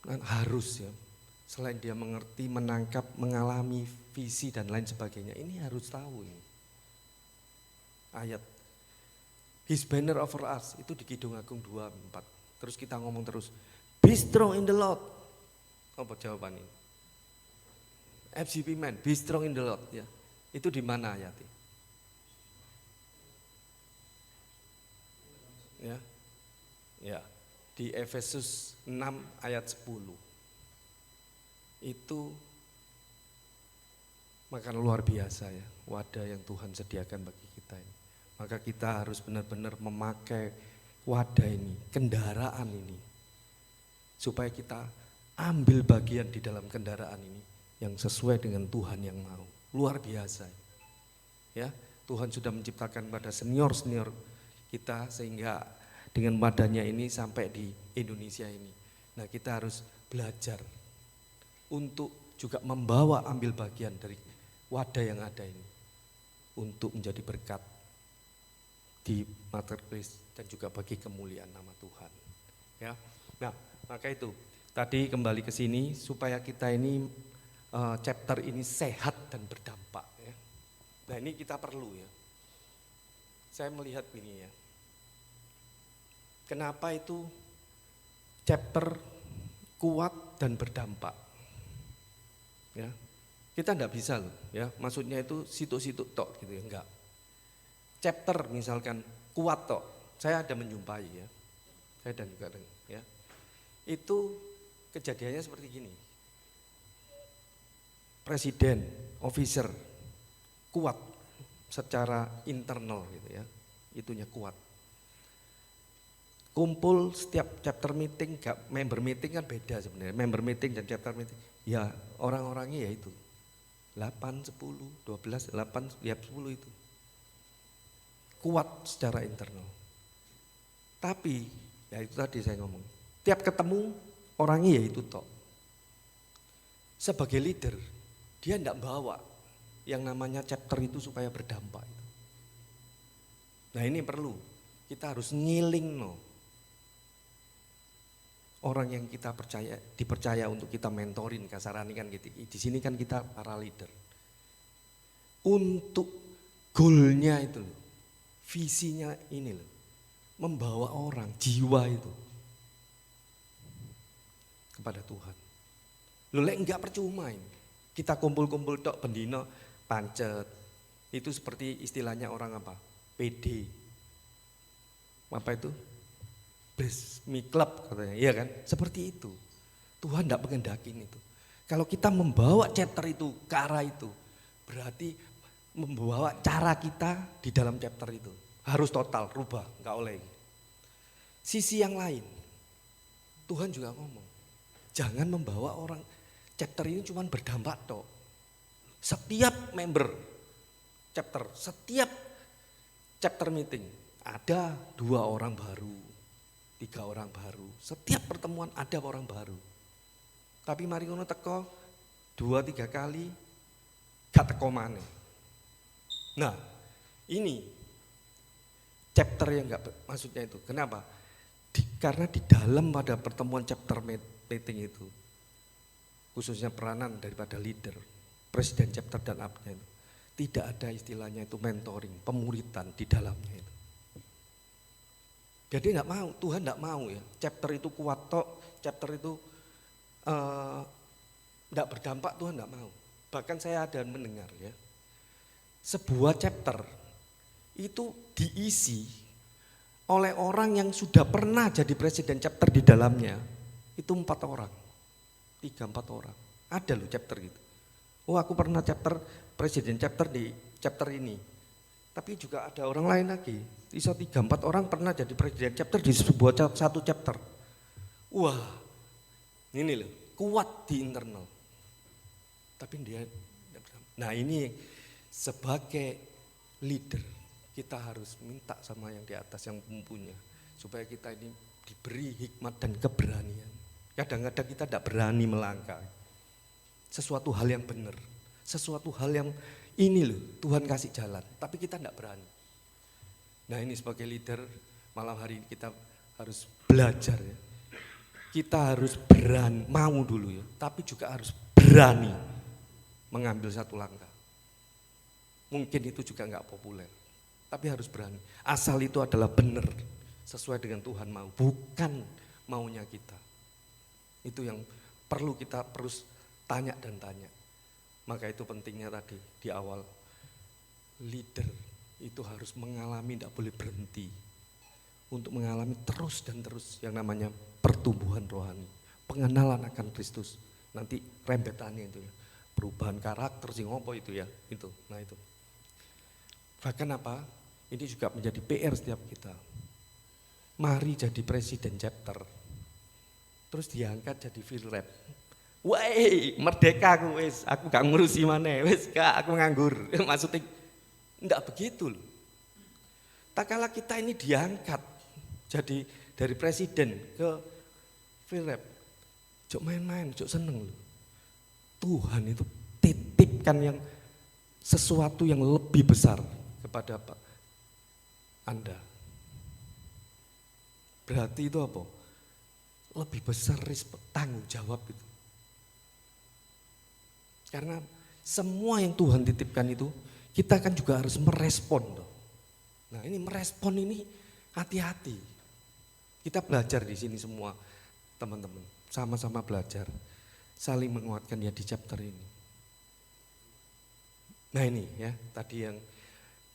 harus ya, selain dia mengerti, menangkap, mengalami visi dan lain sebagainya, ini harus tahu ini. Ayat His banner over us itu di Kidung Agung 2, 4. Terus kita ngomong terus, be strong in the Lord. Apa jawaban ini? FGP man, be strong in the Lord ya. Itu di mana ayatnya? Ya. Ya. Di Efesus 6 ayat 10. Itu makan luar biasa ya, wadah yang Tuhan sediakan bagi kita ini. Maka kita harus benar-benar memakai wadah ini, kendaraan ini, supaya kita ambil bagian di dalam kendaraan ini yang sesuai dengan Tuhan yang mau. Luar biasa ya, Tuhan sudah menciptakan pada senior-senior kita sehingga dengan wadahnya ini sampai di Indonesia ini. Nah kita harus belajar untuk juga membawa ambil bagian dari wadah yang ada ini untuk menjadi berkat di marketplace dan juga bagi kemuliaan nama Tuhan ya. Nah maka itu tadi kembali ke sini supaya kita ini chapter ini sehat dan berdampak ya. Nah ini kita perlu ya. Saya melihat ini ya. Kenapa itu chapter kuat dan berdampak? Ya. Kita enggak bisa loh ya. Maksudnya itu situ-situ tok gitu ya, enggak. Chapter misalkan kuat tok. Saya ada menjumpai ya. Saya dan juga ya. Itu kejadiannya seperti gini. Presiden, officer kuat secara internal gitu ya. Itunya kuat. Kumpul setiap chapter meeting, member meeting kan beda sebenarnya. Member meeting dan chapter meeting. Ya, orang-orangnya ya itu. 8, 10, 12, 8, ya 10 itu. Kuat secara internal. Tapi, ya itu tadi saya ngomong. Tiap ketemu orangnya ya itu tok. Sebagai leader, dia enggak bawa yang namanya chapter itu supaya berdampak. Nah ini perlu, kita harus ngiling no. Orang yang kita dipercaya untuk kita mentorin, kasarani kan gitu. Di sini kan kita para leader. Untuk goalnya itu loh, visinya ini loh, membawa orang, jiwa itu kepada Tuhan. Loh lek enggak percuma ini. Kita kumpul-kumpul tok bendino pancet. Itu seperti istilahnya orang apa? PD. Apa itu? Basmi club katanya, iya kan? Seperti itu. Tuhan enggak mengendakin itu. Kalau kita membawa chapter itu ke arah itu, berarti membawa cara kita di dalam chapter itu. Harus total, rubah, enggak oleh. Sisi yang lain, Tuhan juga ngomong, jangan membawa orang, chapter ini cuma berdampak toh. Setiap member chapter, setiap chapter meeting, ada 2 orang baru, 3 orang baru. Setiap pertemuan ada orang baru. Tapi mari ngono teko 2-3 kali gak teko maneh. Nah, ini chapter yang enggak maksudnya itu. Kenapa? Karena di dalam pada pertemuan chapter meeting itu, khususnya peranan daripada leader, presiden chapter dan up-nya itu, tidak ada istilahnya itu mentoring, pemuritan di dalamnya itu. Jadi enggak mau, Tuhan enggak mau ya, chapter itu kuat tok, chapter itu enggak berdampak, Tuhan enggak mau. Bahkan saya ada mendengar ya, sebuah chapter itu diisi oleh orang yang sudah pernah jadi presiden chapter di dalamnya, itu 4 orang, 3-4 orang. Ada loh chapter gitu. Oh aku pernah chapter, presiden chapter di chapter ini. Tapi juga ada orang lain lagi, bisa 3-4 orang pernah jadi presiden chapter di sebuah satu chapter. Wah, ini loh, kuat di internal. Tapi dia, nah ini sebagai leader, kita harus minta sama yang di atas yang mempunyai, supaya kita ini diberi hikmat dan keberanian. Kadang-kadang kita tidak berani melangkah sesuatu hal yang benar, sesuatu hal yang ini loh Tuhan kasih jalan, tapi kita tidak berani. Nah ini sebagai leader malam hari ini kita harus belajar ya. Kita harus berani, mau dulu ya, tapi juga harus berani mengambil satu langkah. Mungkin itu juga enggak populer, tapi harus berani. Asal itu adalah benar, sesuai dengan Tuhan mau, bukan maunya kita. Itu yang perlu kita terus tanya dan tanya. Maka itu pentingnya tadi di awal, leader itu harus mengalami, tidak boleh berhenti. Untuk mengalami terus dan terus yang namanya pertumbuhan rohani, pengenalan akan Kristus. Nanti rembetannya itu ya, perubahan karakter sing opo itu ya, itu. Nah itu. Bahkan apa? Ini juga menjadi PR setiap kita. Mari jadi presiden chapter. Terus diangkat jadi field rep. Woi, merdeka aku wis, aku gak ngurusi maneh, wis gak aku nganggur. Maksudnya enggak begitu loh. Tak kala kita ini diangkat jadi dari presiden ke field rep. Jok main-main, jok seneng loh. Tuhan itu titipkan yang sesuatu yang lebih besar kepada Anda. Berarti itu apa? Lebih besar tanggung jawab itu. Karena semua yang Tuhan titipkan itu, kita kan juga harus merespon. Nah ini merespon ini hati-hati. Kita belajar di sini semua teman-teman, sama-sama belajar, saling menguatkan ya di chapter ini. Nah ini ya, tadi yang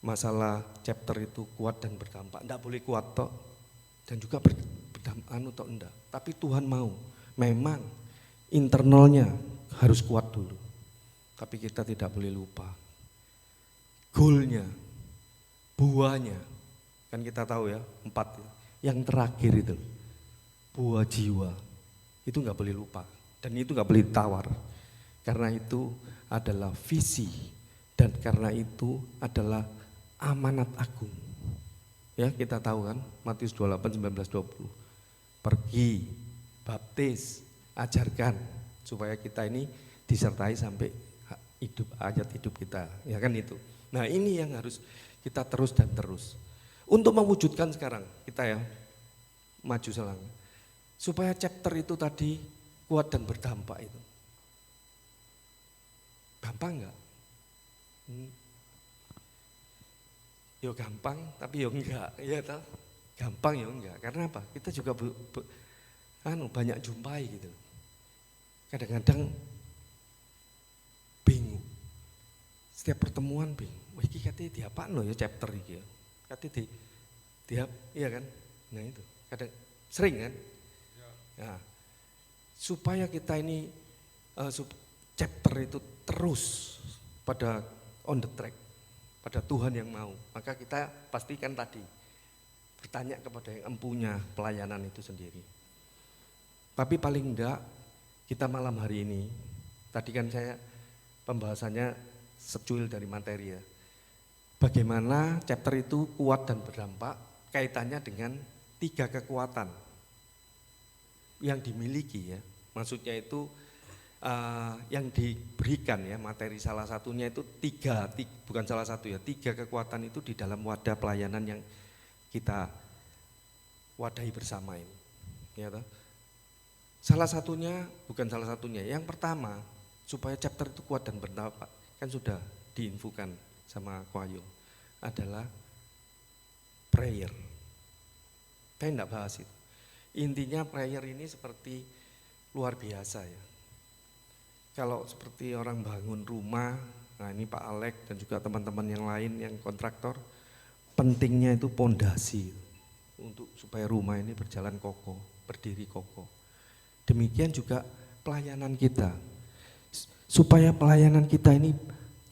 masalah chapter itu kuat dan berdampak. Enggak boleh kuat toh, dan juga berdampak atau enggak. Tapi Tuhan mau, memang internalnya harus kuat dulu. Tapi kita tidak boleh lupa goalnya, buahnya, kan kita tahu ya 4, yang terakhir itu buah jiwa, itu nggak boleh lupa dan itu nggak boleh ditawar, karena itu adalah visi dan karena itu adalah amanat agung. Ya kita tahu kan Matius 28, 19, 20, pergi, baptis, ajarkan supaya kita ini disertai sampai hidup, ajat hidup kita, ya kan itu. Nah ini yang harus kita terus dan terus. Untuk mewujudkan sekarang, kita ya maju selangkah. Supaya chapter itu tadi kuat dan berdampak itu. Gampang enggak? Yo gampang, tapi yo enggak, ya toh. Gampang yo enggak, karena apa? Kita juga banyak jumpai gitu. Kadang-kadang bingung. Setiap pertemuan bingung. Wah ini katanya diapaan loh ya chapter ini ya. Katanya iya kan? Nah itu, kadang sering kan? Nah, supaya kita ini chapter itu terus pada on the track, pada Tuhan yang mau. Maka kita pastikan tadi bertanya kepada yang empunya pelayanan itu sendiri. Tapi paling enggak kita malam hari ini, tadi kan saya pembahasannya secuil dari materi ya. Bagaimana chapter itu kuat dan berdampak kaitannya dengan 3 kekuatan yang dimiliki ya. Maksudnya itu yang diberikan ya, materi salah satunya itu 3, bukan salah satu ya, 3 kekuatan itu di dalam wadah pelayanan yang kita wadahi bersama ini. Ya toh? Salah satunya, bukan salah satunya, yang pertama supaya chapter itu kuat dan berdampak, kan sudah diinfokan sama Ko Ayu, adalah prayer. Saya enggak bahas itu. Intinya prayer ini seperti luar biasa ya. Kalau seperti orang bangun rumah, nah ini Pak Alek dan juga teman-teman yang lain yang kontraktor, pentingnya itu pondasi untuk supaya rumah ini berjalan kokoh, berdiri kokoh. Demikian juga pelayanan kita. Supaya pelayanan kita ini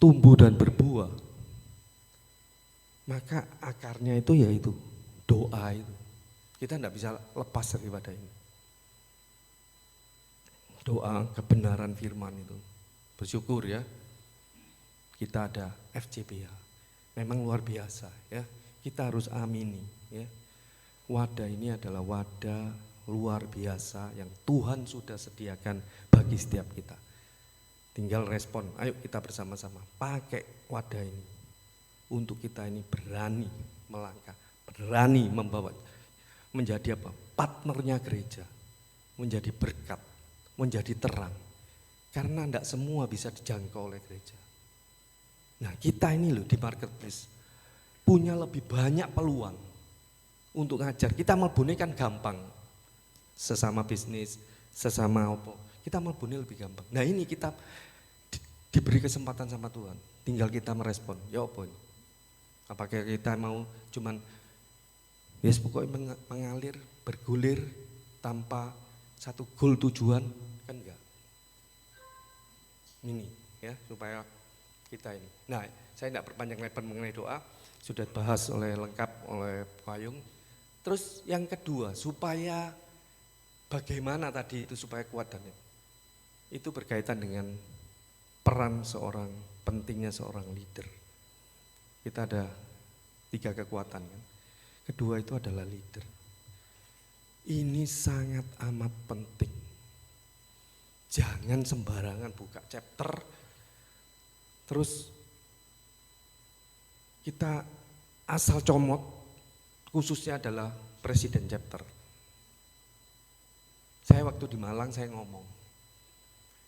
tumbuh dan berbuah, maka akarnya itu yaitu doa itu. Kita tidak bisa lepas daripada ini. Doa kebenaran firman itu. Bersyukur ya, kita ada FCBH. Memang luar biasa ya. Kita harus amini ya. Wadah ini adalah wadah luar biasa yang Tuhan sudah sediakan bagi setiap kita. Tinggal respon, ayo kita bersama-sama pakai wadah ini untuk kita ini berani melangkah, berani membawa, menjadi apa? Partnernya gereja, menjadi berkat, menjadi terang. Karena tidak semua bisa dijangkau oleh gereja. Nah kita ini loh di marketplace punya lebih banyak peluang untuk ngajar. Kita melbune kan gampang, sesama bisnis, sesama apa. Kita melbune lebih gampang. Nah ini kita diberi kesempatan sama Tuhan. Tinggal kita merespon. Ya apa ini? Apakah kita mau cuman yes pokoknya mengalir, bergulir tanpa satu goal tujuan? Kan enggak. Ini ya supaya kita ini. Nah saya tidak berpanjang lebar mengenai doa. Sudah dibahas lengkap oleh Payung. Terus yang kedua supaya bagaimana tadi itu supaya kuat dan itu berkaitan dengan peran seorang, pentingnya seorang leader. Kita ada 3 kekuatan kan. Kedua itu adalah leader. Ini sangat amat penting. Jangan sembarangan buka chapter, terus kita asal comot, khususnya adalah presiden chapter. Saya waktu di Malang saya ngomong,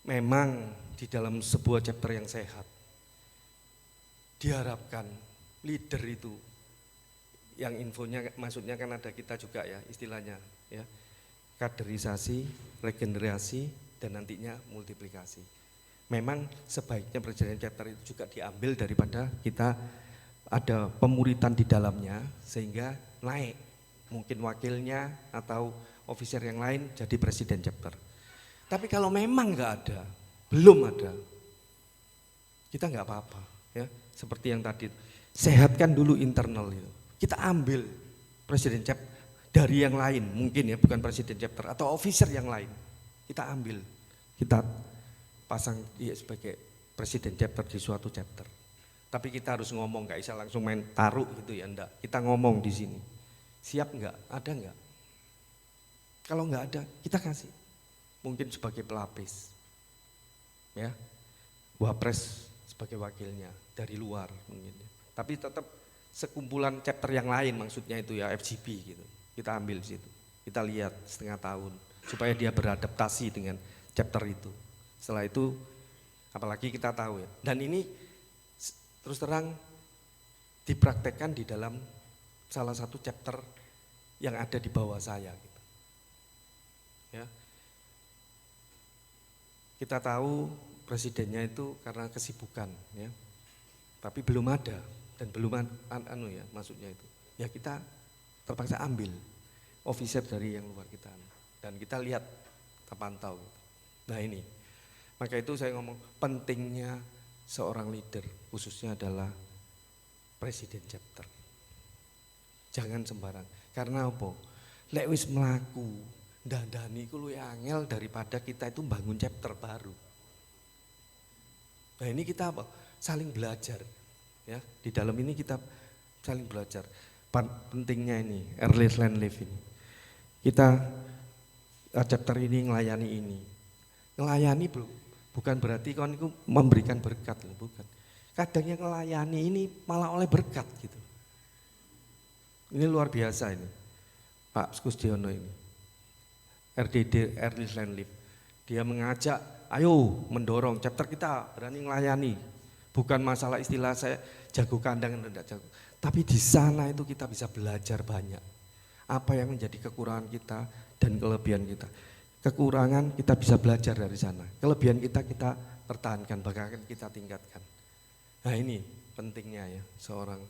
memang di dalam sebuah chapter yang sehat diharapkan leader itu yang infonya maksudnya kan ada kita juga ya istilahnya ya, kaderisasi, regenerasi, dan nantinya multiplikasi. Memang sebaiknya presiden chapter itu juga diambil daripada kita ada pemuritan di dalamnya sehingga naik mungkin wakilnya atau officer yang lain jadi presiden chapter. Tapi kalau memang nggak ada, belum ada, kita nggak apa-apa ya. Seperti yang tadi, sehatkan dulu internal itu. Kita ambil presiden chapter dari yang lain, mungkin ya bukan presiden chapter atau officer yang lain. Kita ambil, kita pasang dia sebagai presiden chapter di suatu chapter. Tapi kita harus ngomong, nggak bisa langsung main taruh gitu ya, enggak. Kita ngomong di sini. Siap nggak? Ada nggak? Kalau nggak ada, kita kasih. Mungkin sebagai pelapis, ya, wapres sebagai wakilnya dari luar mungkin. Tapi tetap sekumpulan chapter yang lain maksudnya itu ya FGP gitu. Kita ambil di situ, kita lihat setengah tahun supaya dia beradaptasi dengan chapter itu. Setelah itu, apalagi kita tahu ya. Dan ini terus terang dipraktekkan di dalam salah satu chapter yang ada di bawah saya. Gitu. Ya. Kita tahu presidennya itu karena kesibukan, ya. Tapi belum ada dan belum ya maksudnya itu. Ya kita terpaksa ambil officer dari yang luar kita dan kita lihat, kita pantau. Nah ini, maka itu saya ngomong pentingnya seorang leader khususnya adalah presiden chapter. Jangan sembarang. Karena apa? Lek wis mlaku, dandani iku luwih angel daripada kita itu bangun chapter baru. Nah ini kita apa? Saling belajar. Ya, di dalam ini kita saling belajar. Pentingnya ini, early land live ini. Kita chapter ini ngelayani ini. Ngelayani bukan berarti kan itu memberikan berkat, bukan. Kadang yang ngelayani ini malah oleh berkat gitu. Ini luar biasa ini, Pak Kusdiono ini, RDD, Early Land Live. Dia mengajak, ayo mendorong, chapter kita berani ngelayani. Bukan masalah istilah saya jago kandang dan tidak jago. Tapi di sana itu kita bisa belajar banyak. Apa yang menjadi kekurangan kita dan kelebihan kita. Kekurangan kita bisa belajar dari sana. Kelebihan kita pertahankan, bahkan kita tingkatkan. Nah ini pentingnya ya seorang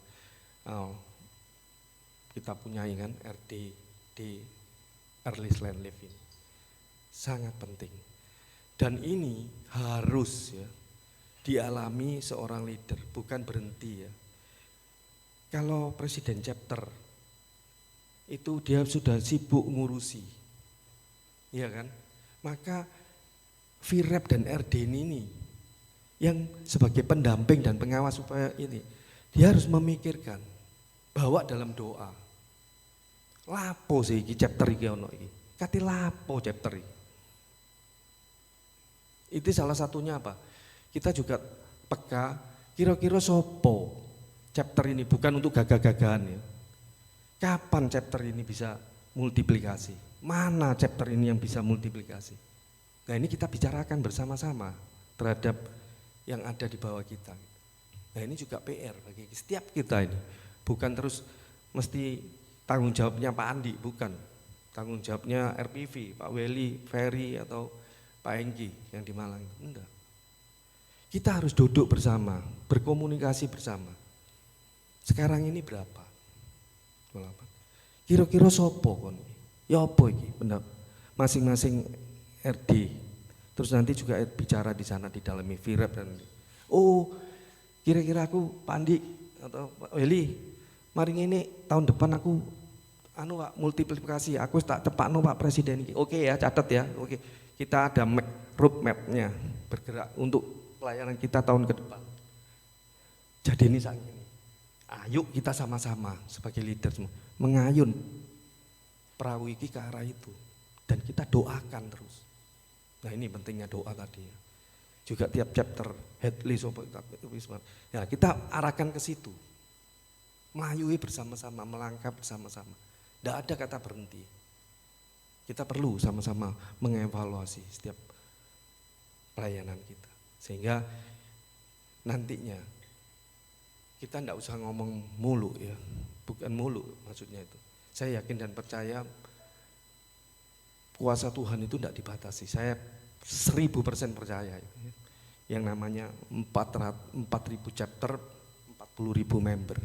kita punya kan RDD, Early Land Live ini. Sangat penting. Dan ini harus ya dialami seorang leader, bukan berhenti ya. Kalau presiden chapter itu dia sudah sibuk ngurusi, ya kan? Maka VREP dan RD ini yang sebagai pendamping dan pengawas supaya ini, dia harus memikirkan, bawa dalam doa. Lapo sih iki chapter iki ono iki. Kati lapo chapter iki. Itu salah satunya apa? Kita juga peka kira-kira sopo chapter ini, bukan untuk gagah-gagahan ya. Kapan chapter ini bisa multiplikasi? Mana chapter ini yang bisa multiplikasi? Nah ini kita bicarakan bersama-sama terhadap yang ada di bawah kita. Nah ini juga PR bagi setiap kita ini. Bukan terus mesti tanggung jawabnya Pak Andi, bukan. Tanggung jawabnya RPV, Pak Weli, Ferry atau Pak Enggi yang di Malang. Enggak. Kita harus duduk bersama, berkomunikasi bersama. Sekarang ini berapa? Kira-kira sopo kon? Ya apa iki? Masing-masing RD. Terus nanti juga bicara di sana di dalam VREP dan oh, kira-kira aku Pak Andi atau Pak Weli, mari ini tahun depan aku Pak multiplikasi, aku tak tepakno Pak Presiden iki. Oke ya, catat ya. Oke. Kita ada roadmap-nya bergerak untuk pelayanan kita tahun ke depan. Jadi ini saat ini, ayo kita sama-sama sebagai leader semua mengayun perahu ini ke arah itu dan kita doakan terus. Nah ini pentingnya doa tadi. Juga tiap chapter headlist, ya kita arahkan ke situ, melayui bersama-sama, melangkah bersama-sama. Tidak ada kata berhenti. Kita perlu sama-sama mengevaluasi setiap pelayanan kita. Sehingga nantinya kita tidak usah ngomong mulu ya, bukan mulu maksudnya itu. Saya yakin dan percaya kuasa Tuhan itu tidak dibatasi. Saya 1000% percaya itu ya. Yang namanya 4.000 chapter, 40.000 member.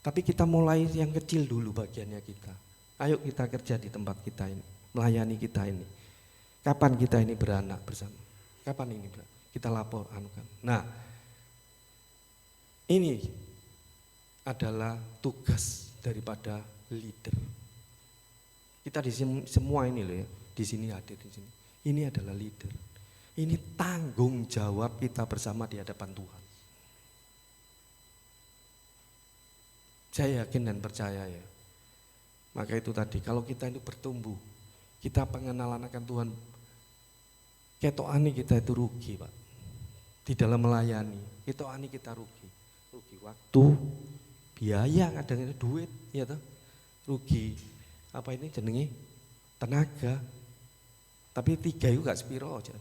Tapi kita mulai yang kecil dulu bagiannya kita. Ayo kita kerja di tempat kita ini, melayani kita ini. Kapan kita ini beranak bersama? Kapan ini beranak? Kita lapor anukan. Nah, ini adalah tugas daripada leader. Kita di sini semua ini loh ya, di sini hadir di sini. Ini adalah leader. Ini tanggung jawab kita bersama di hadapan Tuhan. Saya yakin dan percaya ya. Maka itu tadi, kalau kita itu bertumbuh, kita pengenalan akan Tuhan, ketokani kita itu rugi Pak. Di dalam melayani, ketokani kita rugi. Rugi waktu, biaya, kadang itu duit, ya toh. Rugi, apa ini jenenge? Tenaga. Tapi 3 itu gak sepiro aja.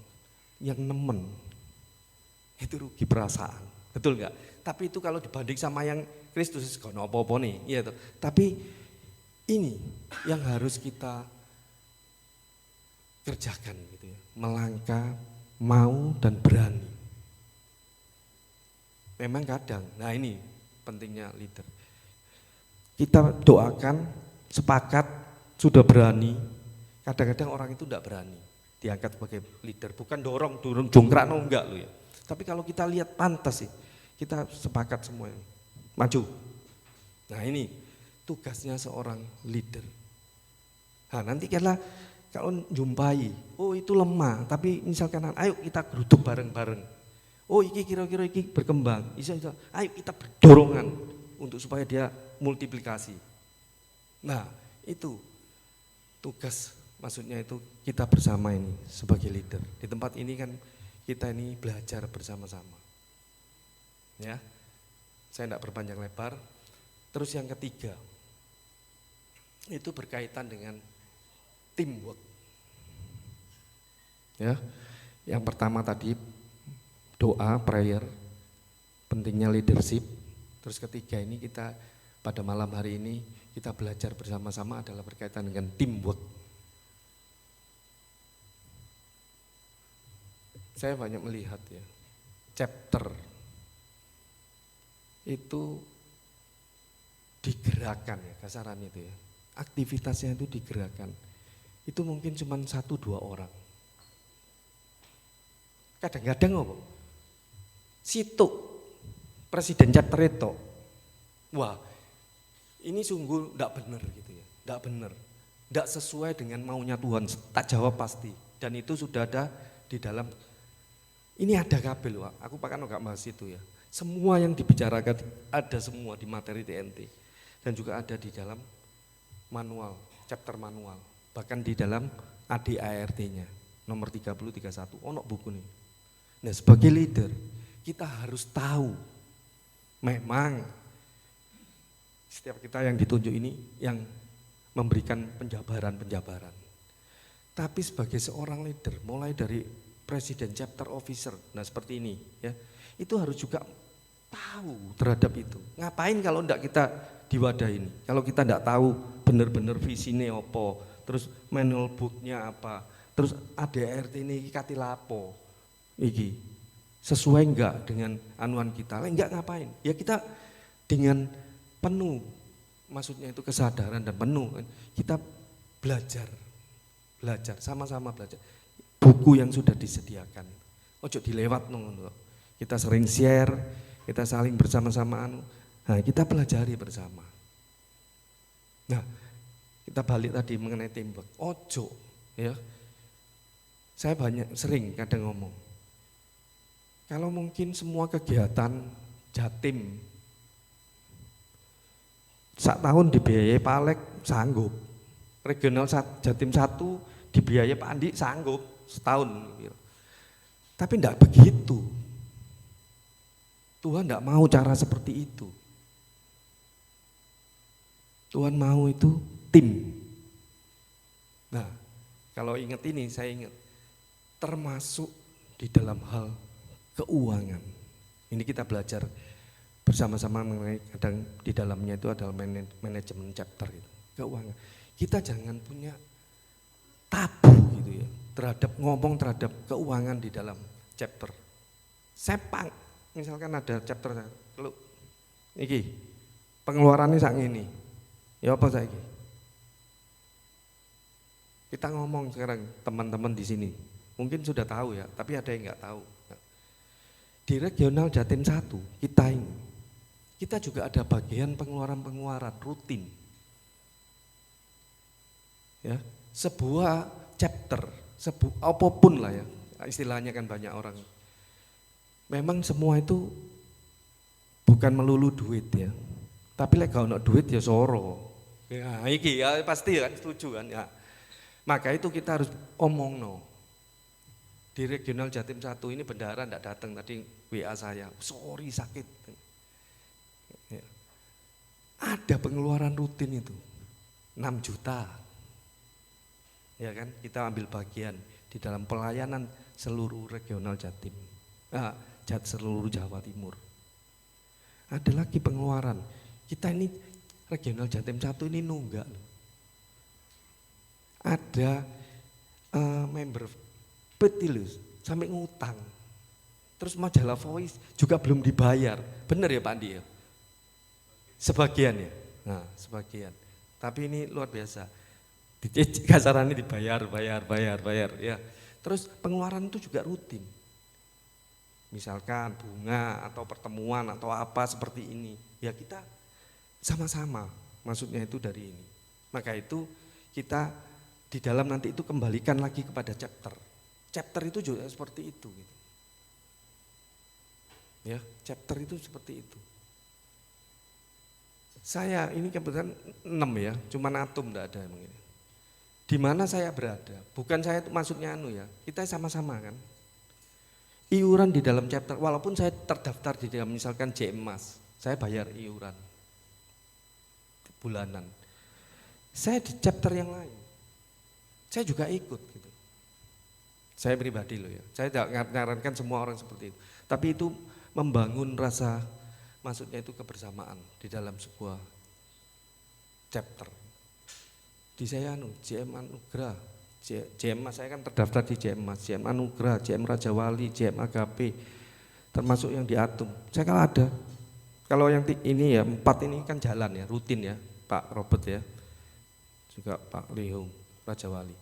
Yang nemen, itu rugi perasaan, betul gak? Tapi itu kalau dibanding sama yang Kristus, gak apa-apa nih, ya toh. Tapi ini yang harus kita kerjakan gitu ya. Melangkah, mau dan berani. Memang kadang, nah ini pentingnya leader. Kita doakan, sepakat, sudah berani. Kadang-kadang orang itu tidak berani diangkat sebagai leader. Bukan dorong jongkrak, no, enggak loh ya. Tapi kalau kita lihat pantas sih, kita sepakat semua ini. Maju. Nah ini tugasnya seorang leader. Nah nanti kalau jumpai, oh itu lemah, tapi misalkan ayo kita geruduk bareng-bareng. Oh iki kira-kira iki berkembang, ayo kita berdorongan untuk supaya dia multiplikasi. Nah itu tugas, maksudnya itu kita bersama ini sebagai leader. Di tempat ini kan kita ini belajar bersama-sama. Ya, saya tidak berpanjang lebar. Terus yang ketiga, itu berkaitan dengan teamwork. Ya, yang pertama tadi doa, prayer, pentingnya leadership. Terus ketiga ini kita pada malam hari ini kita belajar bersama-sama adalah berkaitan dengan teamwork. Saya banyak melihat ya, chapter itu digerakkan ya, kasaran itu ya. Aktivitasnya itu digerakkan. Itu mungkin cuma 1-2 orang. Kadang-kadang apa? Situ presiden chapter itu. Wah, ini sungguh tidak benar gitu ya. Tidak benar. Tidak sesuai dengan maunya Tuhan. Tak jawab pasti. Dan itu sudah ada di dalam. Ini ada kabel, Pak. Aku pakai enggak bahas itu ya. Semua yang dibicarakan ada semua di materi TNT. Dan juga ada di dalam manual, chapter manual. Bahkan di dalam ADART-nya, nomor 30-31, ono buku nih. Nah sebagai leader, kita harus tahu, memang setiap kita yang ditunjuk ini yang memberikan penjabaran-penjabaran. Tapi sebagai seorang leader, mulai dari presiden chapter officer, nah seperti ini ya, itu harus juga tahu terhadap itu. Ngapain kalau enggak kita di wadah ini? Kalau kita enggak tahu benar-benar visinya apa, terus manual booknya apa, terus ADART ini katilapo, iki sesuai enggak dengan anuan kita? Enggak ngapain? Ya kita dengan penuh, maksudnya itu kesadaran dan penuh, kita belajar, sama-sama belajar. Buku yang sudah disediakan, ojo dilewat nunggu. Kita sering share, kita saling bersama-sama nah kita pelajari bersama. Nah, kita balik tadi mengenai teamwork. Ojo, ya. Saya sering kadang ngomong. Kalau mungkin semua kegiatan Jatim sak tahun dibiayai Pak Alek sanggup. Regional Jatim 1 dibiayai Pak Andi sanggup setahun. Tapi enggak begitu. Tuhan enggak mau cara seperti itu. Tuhan mau itu tim. Nah, kalau ingat ini saya ingat termasuk di dalam hal keuangan. Ini kita belajar bersama-sama mengenai kadang di dalamnya itu adalah manajemen chapter itu, keuangan. Kita jangan punya tabu gitu ya terhadap ngomong terhadap keuangan di dalam chapter. Sepang, misalkan ada chapter lu iki pengeluarannya sak ngene. Ya apa saiki? Kita ngomong sekarang teman-teman di sini, mungkin sudah tahu ya, tapi ada yang nggak tahu. Di regional Jatim 1 kita ini, kita juga ada bagian pengeluaran-pengeluaran rutin. Ya, sebuah chapter, apapun lah ya, istilahnya kan banyak orang. Memang semua itu bukan melulu duit ya, tapi lek gak ono duit ya soro. Ya, iki ya pasti kan setuju kan ya. Maka itu kita harus omong no. Di regional Jatim 1 ini bendahara enggak datang tadi WA saya, sorry sakit. Ya. Ada pengeluaran rutin itu 6 juta. Ya kan, kita ambil bagian di dalam pelayanan seluruh regional Jatim. Seluruh Jawa Timur. Ada lagi pengeluaran. Kita ini regional Jatim 1 ini nunggak. Ada member petilus sampai ngutang. Terus majalah Voice juga belum dibayar. Benar ya Pak Andi ya? Sebagian ya. Nah, sebagian. Tapi ini luar biasa. Kasarannya bayar ya. Terus pengeluaran itu juga rutin. Misalkan bunga atau pertemuan atau apa seperti ini. Ya kita sama-sama, maksudnya itu dari ini. Maka itu kita di dalam nanti itu kembalikan lagi kepada chapter. Chapter itu juga seperti itu. Gitu. Ya, chapter itu seperti itu. Saya ini kebetulan 6 ya, cuma atom enggak ada yang ini. Di mana saya berada, bukan saya itu maksudnya ya, kita sama-sama kan. Iuran di dalam chapter, walaupun saya terdaftar di dalam misalkan JM Mas, saya bayar iuran bulanan. Saya di chapter yang lain, saya juga ikut gitu. Saya pribadi loh ya, saya tidak menyarankan semua orang seperti itu. Tapi itu membangun rasa, maksudnya itu kebersamaan di dalam sebuah chapter. Di saya JM Anugrah, JM Mas saya kan terdaftar di JM Mas, JM Anugrah, JM Raja Wali, JM Agape, termasuk yang di Atum. Saya kalau ada, kalau yang ini ya 4 ini kan jalan ya, rutin ya, Pak Robert ya, juga Pak Lihung, Raja Wali.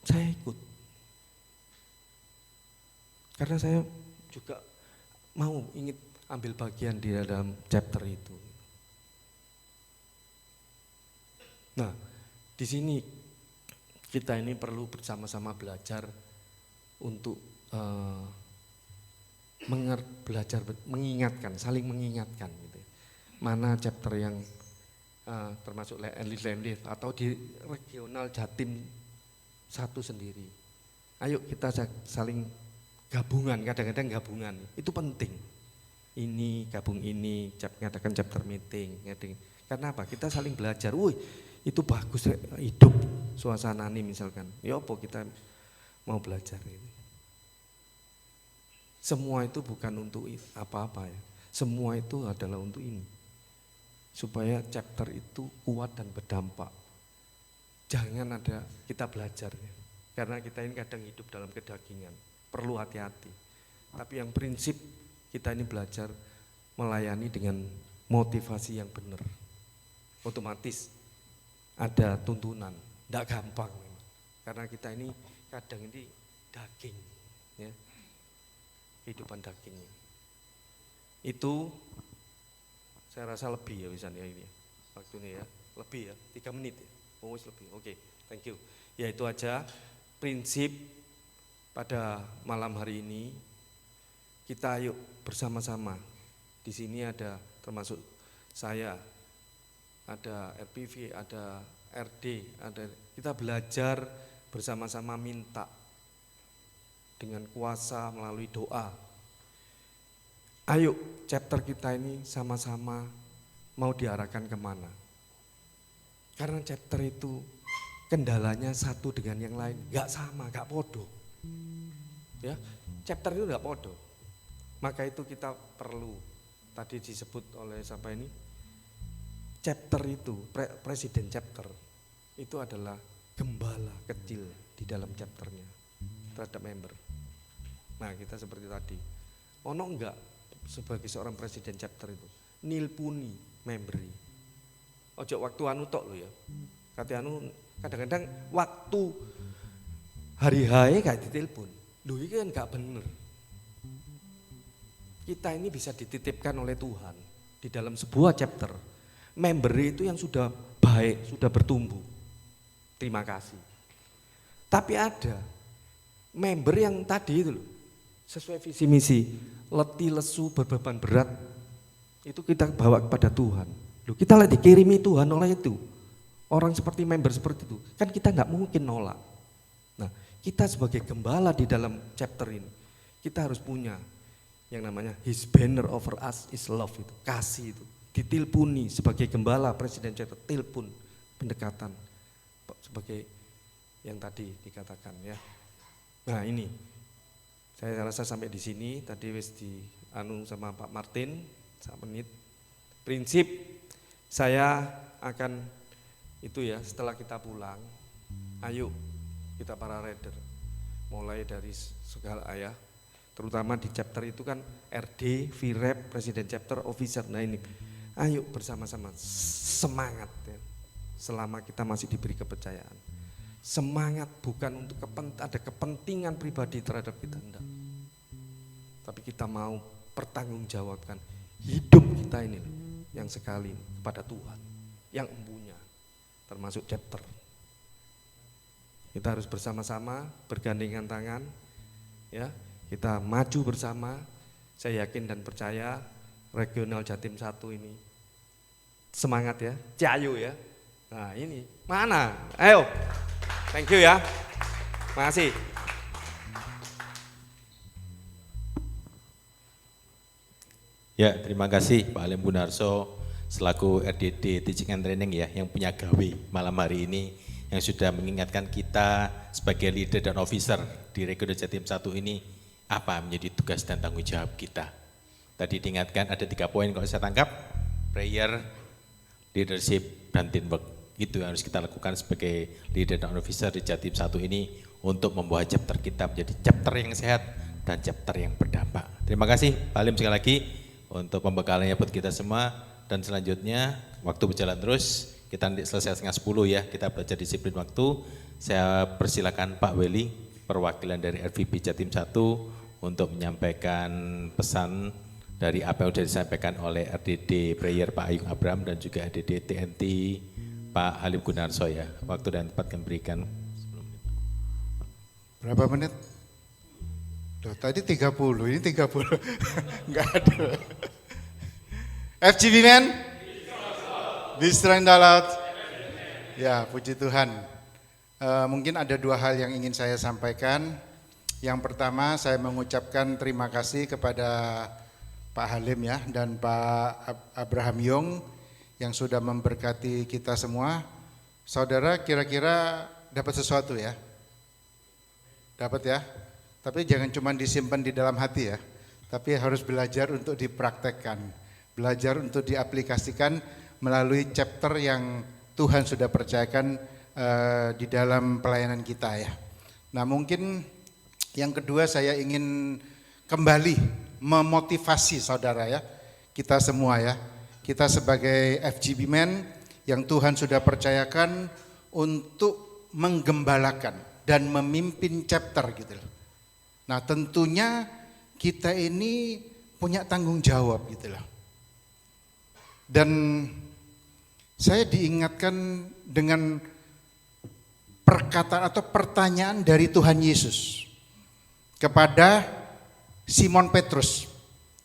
Saya ikut, karena saya juga mau ingin ambil bagian di dalam chapter itu. Nah, di sini kita ini perlu bersama-sama belajar untuk belajar mengingatkan, saling mengingatkan gitu. Mana chapter yang termasuk landlift atau di regional Jatim 1 sendiri. Ayo kita saling gabungan, kadang-kadang gabungan, itu penting. Ini gabung ini, ngadakan chapter meeting, karena apa? Kita saling belajar. Itu bagus hidup suasana ini misalkan. Ya apa kita mau belajar ini. Semua itu bukan untuk apa-apa ya. Semua itu adalah untuk ini. Supaya chapter itu kuat dan berdampak. Jangan ada kita belajar ya. Karena kita ini kadang hidup dalam kedagingan. Perlu hati-hati. Tapi yang prinsip kita ini belajar melayani dengan motivasi yang benar. Otomatis ada tuntunan, tidak gampang memang. Karena kita ini kadang ini daging, ya, kehidupan daging. Itu saya rasa lebih ya misalnya ini, waktunya ya, lebih ya, 3 menit ya, lebih, oke, thank you. Ya itu aja prinsip pada malam hari ini. Kita ayo bersama-sama. Di sini ada termasuk saya, ada RPV, ada RD, kita belajar bersama-sama minta dengan kuasa melalui doa. Ayo chapter kita ini sama-sama mau diarahkan kemana. Karena chapter itu kendalanya satu dengan yang lain, gak sama, gak podo. Ya, chapter itu enggak podo. Maka itu kita perlu, tadi disebut oleh siapa ini, chapter itu, presiden chapter, itu adalah gembala kecil di dalam chapternya terhadap member. Nah kita seperti tadi, ono enggak sebagai seorang presiden chapter itu, nilpuni memberi. Ojo waktu anu tok lo ya, kata anu kadang-kadang waktu hari hari gak ditelepon, loh ini kan gak bener. Kita ini bisa dititipkan oleh Tuhan di dalam sebuah chapter. Member itu yang sudah baik, sudah bertumbuh. Terima kasih. Tapi ada member yang tadi itu loh, sesuai visi misi, letih lesu berbeban berat, itu kita bawa kepada Tuhan. Loh, kita lagi dikirimi Tuhan oleh itu. Orang seperti member seperti itu, kan kita nggak mungkin nolak. Nah, kita sebagai gembala di dalam chapter ini, kita harus punya yang namanya His banner over us is love, itu kasih itu. Diteleponi sebagai gembala presiden chapter, telepon pendekatan sebagai yang tadi dikatakan ya. Nah ini saya rasa sampai di sini tadi wis di anu sama Pak Martin 1 menit. Prinsip saya akan itu ya, setelah kita pulang, ayo kita para rider mulai dari segala ayah, terutama di chapter itu kan RD, VREP, Presiden Chapter, Officer. Nah ini, ayo bersama-sama semangat ya, selama kita masih diberi kepercayaan. Semangat bukan untuk ada kepentingan pribadi terhadap kita, enggak. Tapi kita mau pertanggungjawabkan hidup kita ini yang sekali kepada Tuhan, yang empunya, termasuk chapter. Kita harus bersama-sama bergandengan tangan, ya. Kita maju bersama. Saya yakin dan percaya regional Jatim 1 ini semangat ya, cayu ya. Nah ini mana? Ayo, thank you ya, makasih. Ya, terima kasih Pak Halim Gunarso selaku RDD Teaching and Training ya, yang punya gawe malam hari ini, yang sudah mengingatkan kita sebagai leader dan officer di Regional Jatim 1 ini apa menjadi tugas dan tanggung jawab kita. Tadi diingatkan ada 3 poin kalau saya tangkap, prayer, leadership, dan teamwork. Itu yang harus kita lakukan sebagai leader dan officer di Jatim 1 ini untuk membawa chapter kita menjadi chapter yang sehat dan chapter yang berdampak. Terima kasih Pak Halim sekali lagi untuk pembekalannya buat kita semua, dan selanjutnya waktu berjalan terus, kita nanti selesai setengah 10 ya, kita belajar disiplin waktu. Saya persilakan Pak Weli, perwakilan dari RVP Jatim 1 untuk menyampaikan pesan dari apa yang sudah disampaikan oleh RDD Prayer Pak Ayung Abraham dan juga RDD TNT Pak Halim Gunarso ya. Waktu dan tempat kami berikan. Berapa menit? Loh, tadi 30, ini 30. Enggak ada. FGB men? Bistro Indalat. Ya, puji Tuhan. Mungkin ada 2 hal yang ingin saya sampaikan. Yang pertama, saya mengucapkan terima kasih kepada Pak Halim ya dan Pak Abraham Yong yang sudah memberkati kita semua. Saudara kira-kira dapat sesuatu ya? Dapat ya? Tapi jangan cuma disimpan di dalam hati ya, tapi harus belajar untuk dipraktekkan, belajar untuk diaplikasikan melalui chapter yang Tuhan sudah percayakan di dalam pelayanan kita ya. Nah mungkin yang kedua saya ingin kembali memotivasi saudara ya, kita semua ya, kita sebagai FGB Men yang Tuhan sudah percayakan untuk menggembalakan dan memimpin chapter gitu loh. Nah tentunya kita ini punya tanggung jawab gitu loh. Dan saya diingatkan dengan perkataan atau pertanyaan dari Tuhan Yesus kepada Simon Petrus.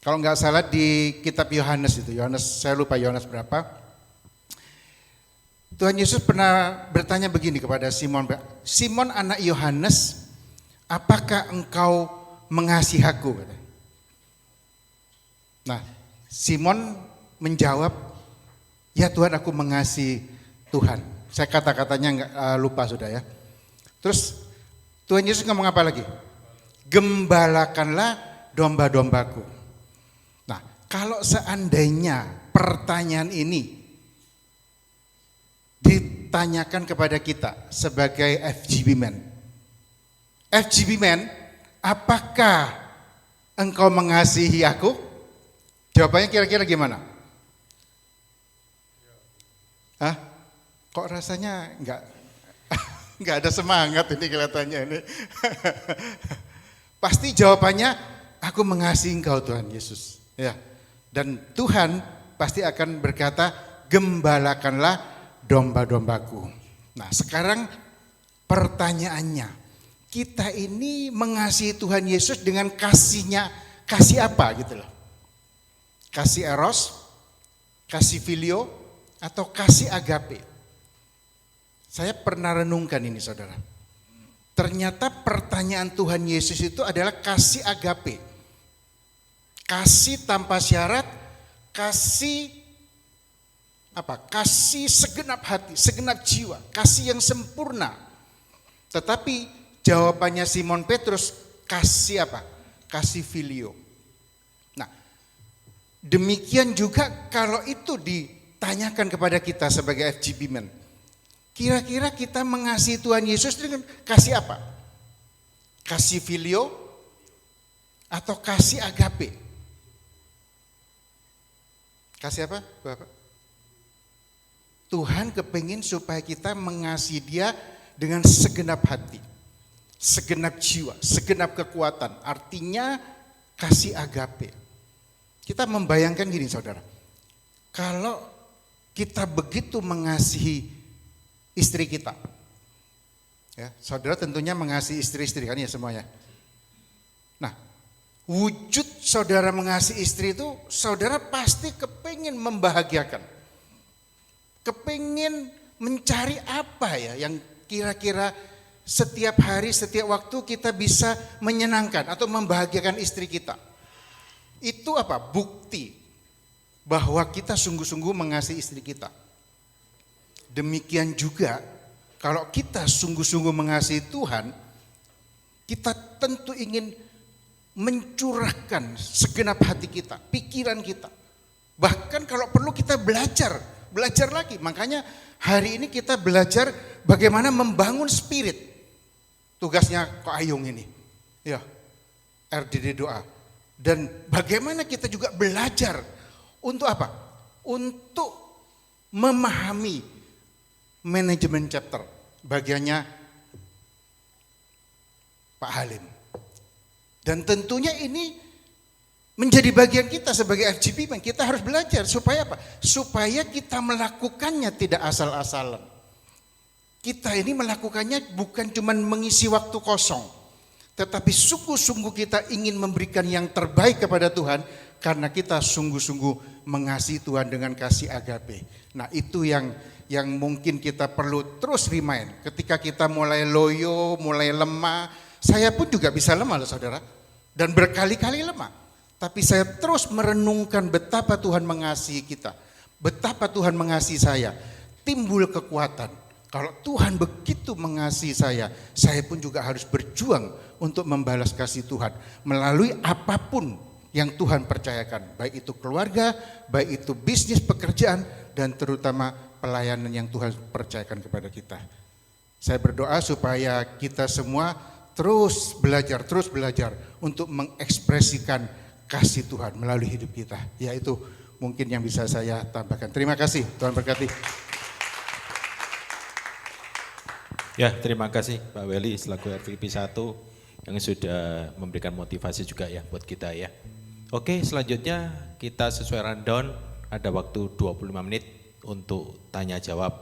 Kalau nggak salah di kitab Yohanes itu, Yohanes, saya lupa Yohanes berapa. Tuhan Yesus pernah bertanya begini kepada Simon, Simon anak Yohanes, apakah engkau mengasihi aku? Nah, Simon menjawab, ya Tuhan aku mengasihi Tuhan. Saya kata-katanya nggak lupa sudah ya. Terus Tuhan Yesus ngomong apa lagi? Gembalakanlah domba-dombaku. Nah, kalau seandainya pertanyaan ini ditanyakan kepada kita sebagai FGB Men. FGB Men, apakah engkau mengasihi aku? Jawabannya kira-kira gimana? Hah? Kok rasanya enggak ada semangat ini kelihatannya ini. Pasti jawabannya, aku mengasihi engkau Tuhan Yesus. Ya. Dan Tuhan pasti akan berkata, gembalakanlah domba-dombaku. Nah, sekarang pertanyaannya, kita ini mengasihi Tuhan Yesus dengan kasihnya, kasih apa gitu loh? Kasih eros, kasih filio, atau kasih agape? Saya pernah renungkan ini saudara. Ternyata pertanyaan Tuhan Yesus itu adalah kasih agape. Kasih tanpa syarat, kasih apa? Kasih segenap hati, segenap jiwa, kasih yang sempurna. Tetapi jawabannya Simon Petrus, kasih apa? Kasih filio. Nah, demikian juga kalau itu ditanyakan kepada kita sebagai FGB Men. Kira-kira kita mengasihi Tuhan Yesus dengan kasih apa? Kasih filio atau kasih agape? Kasih apa, Bapak? Tuhan kepingin supaya kita mengasihi Dia dengan segenap hati, segenap jiwa, segenap kekuatan. Artinya kasih agape. Kita membayangkan gini saudara, kalau kita begitu mengasihi istri kita, ya, saudara tentunya mengasihi istri-istri kan ya semuanya. Nah, wujud saudara mengasihi istri itu, saudara pasti kepingin membahagiakan, kepingin mencari apa ya yang kira-kira setiap hari, setiap waktu kita bisa menyenangkan atau membahagiakan istri kita. Itu apa? Bukti bahwa kita sungguh-sungguh mengasihi istri kita. Demikian juga kalau kita sungguh-sungguh mengasihi Tuhan, kita tentu ingin mencurahkan segenap hati kita, pikiran kita. Bahkan kalau perlu kita belajar lagi. Makanya hari ini kita belajar bagaimana membangun spirit. Tugasnya Kok Ayung ini. Ya, RDD doa. Dan bagaimana kita juga belajar untuk apa? Untuk memahami manajemen chapter, bagiannya Pak Halim. Dan tentunya ini menjadi bagian kita sebagai FGB Men. Kita harus belajar supaya apa? Supaya kita melakukannya tidak asal-asalan. Kita ini melakukannya bukan cuma mengisi waktu kosong, tetapi sungguh-sungguh kita ingin memberikan yang terbaik kepada Tuhan karena kita sungguh-sungguh mengasihi Tuhan dengan kasih agape. Nah, itu yang mungkin kita perlu terus remind. Ketika kita mulai loyo, mulai lemah, saya pun juga bisa lemah loh saudara. Dan berkali-kali lemah. Tapi saya terus merenungkan betapa Tuhan mengasihi kita. Betapa Tuhan mengasihi saya. Timbul kekuatan. Kalau Tuhan begitu mengasihi saya pun juga harus berjuang untuk membalas kasih Tuhan. Melalui apapun yang Tuhan percayakan. Baik itu keluarga, baik itu bisnis, pekerjaan, dan terutama pelayanan yang Tuhan percayakan kepada kita. Saya berdoa supaya kita semua terus belajar untuk mengekspresikan kasih Tuhan melalui hidup kita. Ya, itu mungkin yang bisa saya tambahkan. Terima kasih, Tuhan berkati. Ya, terima kasih Pak Weli selaku RVP 1 yang sudah memberikan motivasi juga ya buat kita ya. Oke, selanjutnya kita sesuai rundown, ada waktu 25 menit untuk tanya jawab.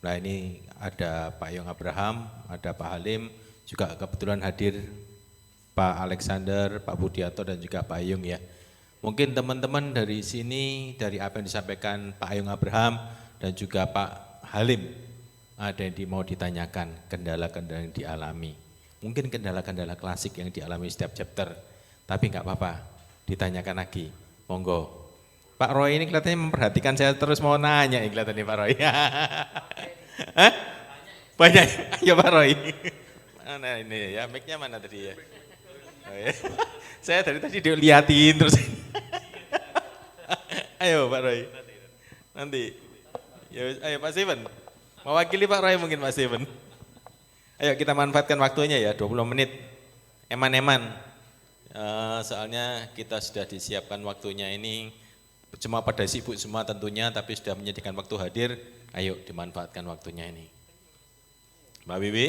Nah, ini ada Pak Yong Abraham, ada Pak Halim, juga kebetulan hadir Pak Alexander, Pak Budiato, dan juga Pak Ayung ya. Mungkin teman-teman dari sini, dari apa yang disampaikan Pak Ayung Abraham dan juga Pak Halim, ada yang mau ditanyakan, kendala-kendala yang dialami. Mungkin kendala-kendala klasik yang dialami setiap chapter, tapi enggak apa-apa, ditanyakan lagi, monggo. Pak Roy ini kelihatannya memperhatikan saya terus mau nanya ini kelihatannya Pak Roy. Hah? Banyak, ya Pak Roy. Mana ini ya, mic-nya mana tadi ya? Saya dari tadi diliatin terus. Ayo Pak Roy. Nanti. Ya, ayo Pak Steven. Mewakili Pak Roy mungkin Pak Steven. Ayo kita manfaatkan waktunya ya, 20 menit. Eman-eman. Soalnya kita sudah disiapkan waktunya ini. Cuma pada sibuk semua tentunya, tapi sudah menyediakan waktu hadir. Ayo dimanfaatkan waktunya ini. Mbak Bibi.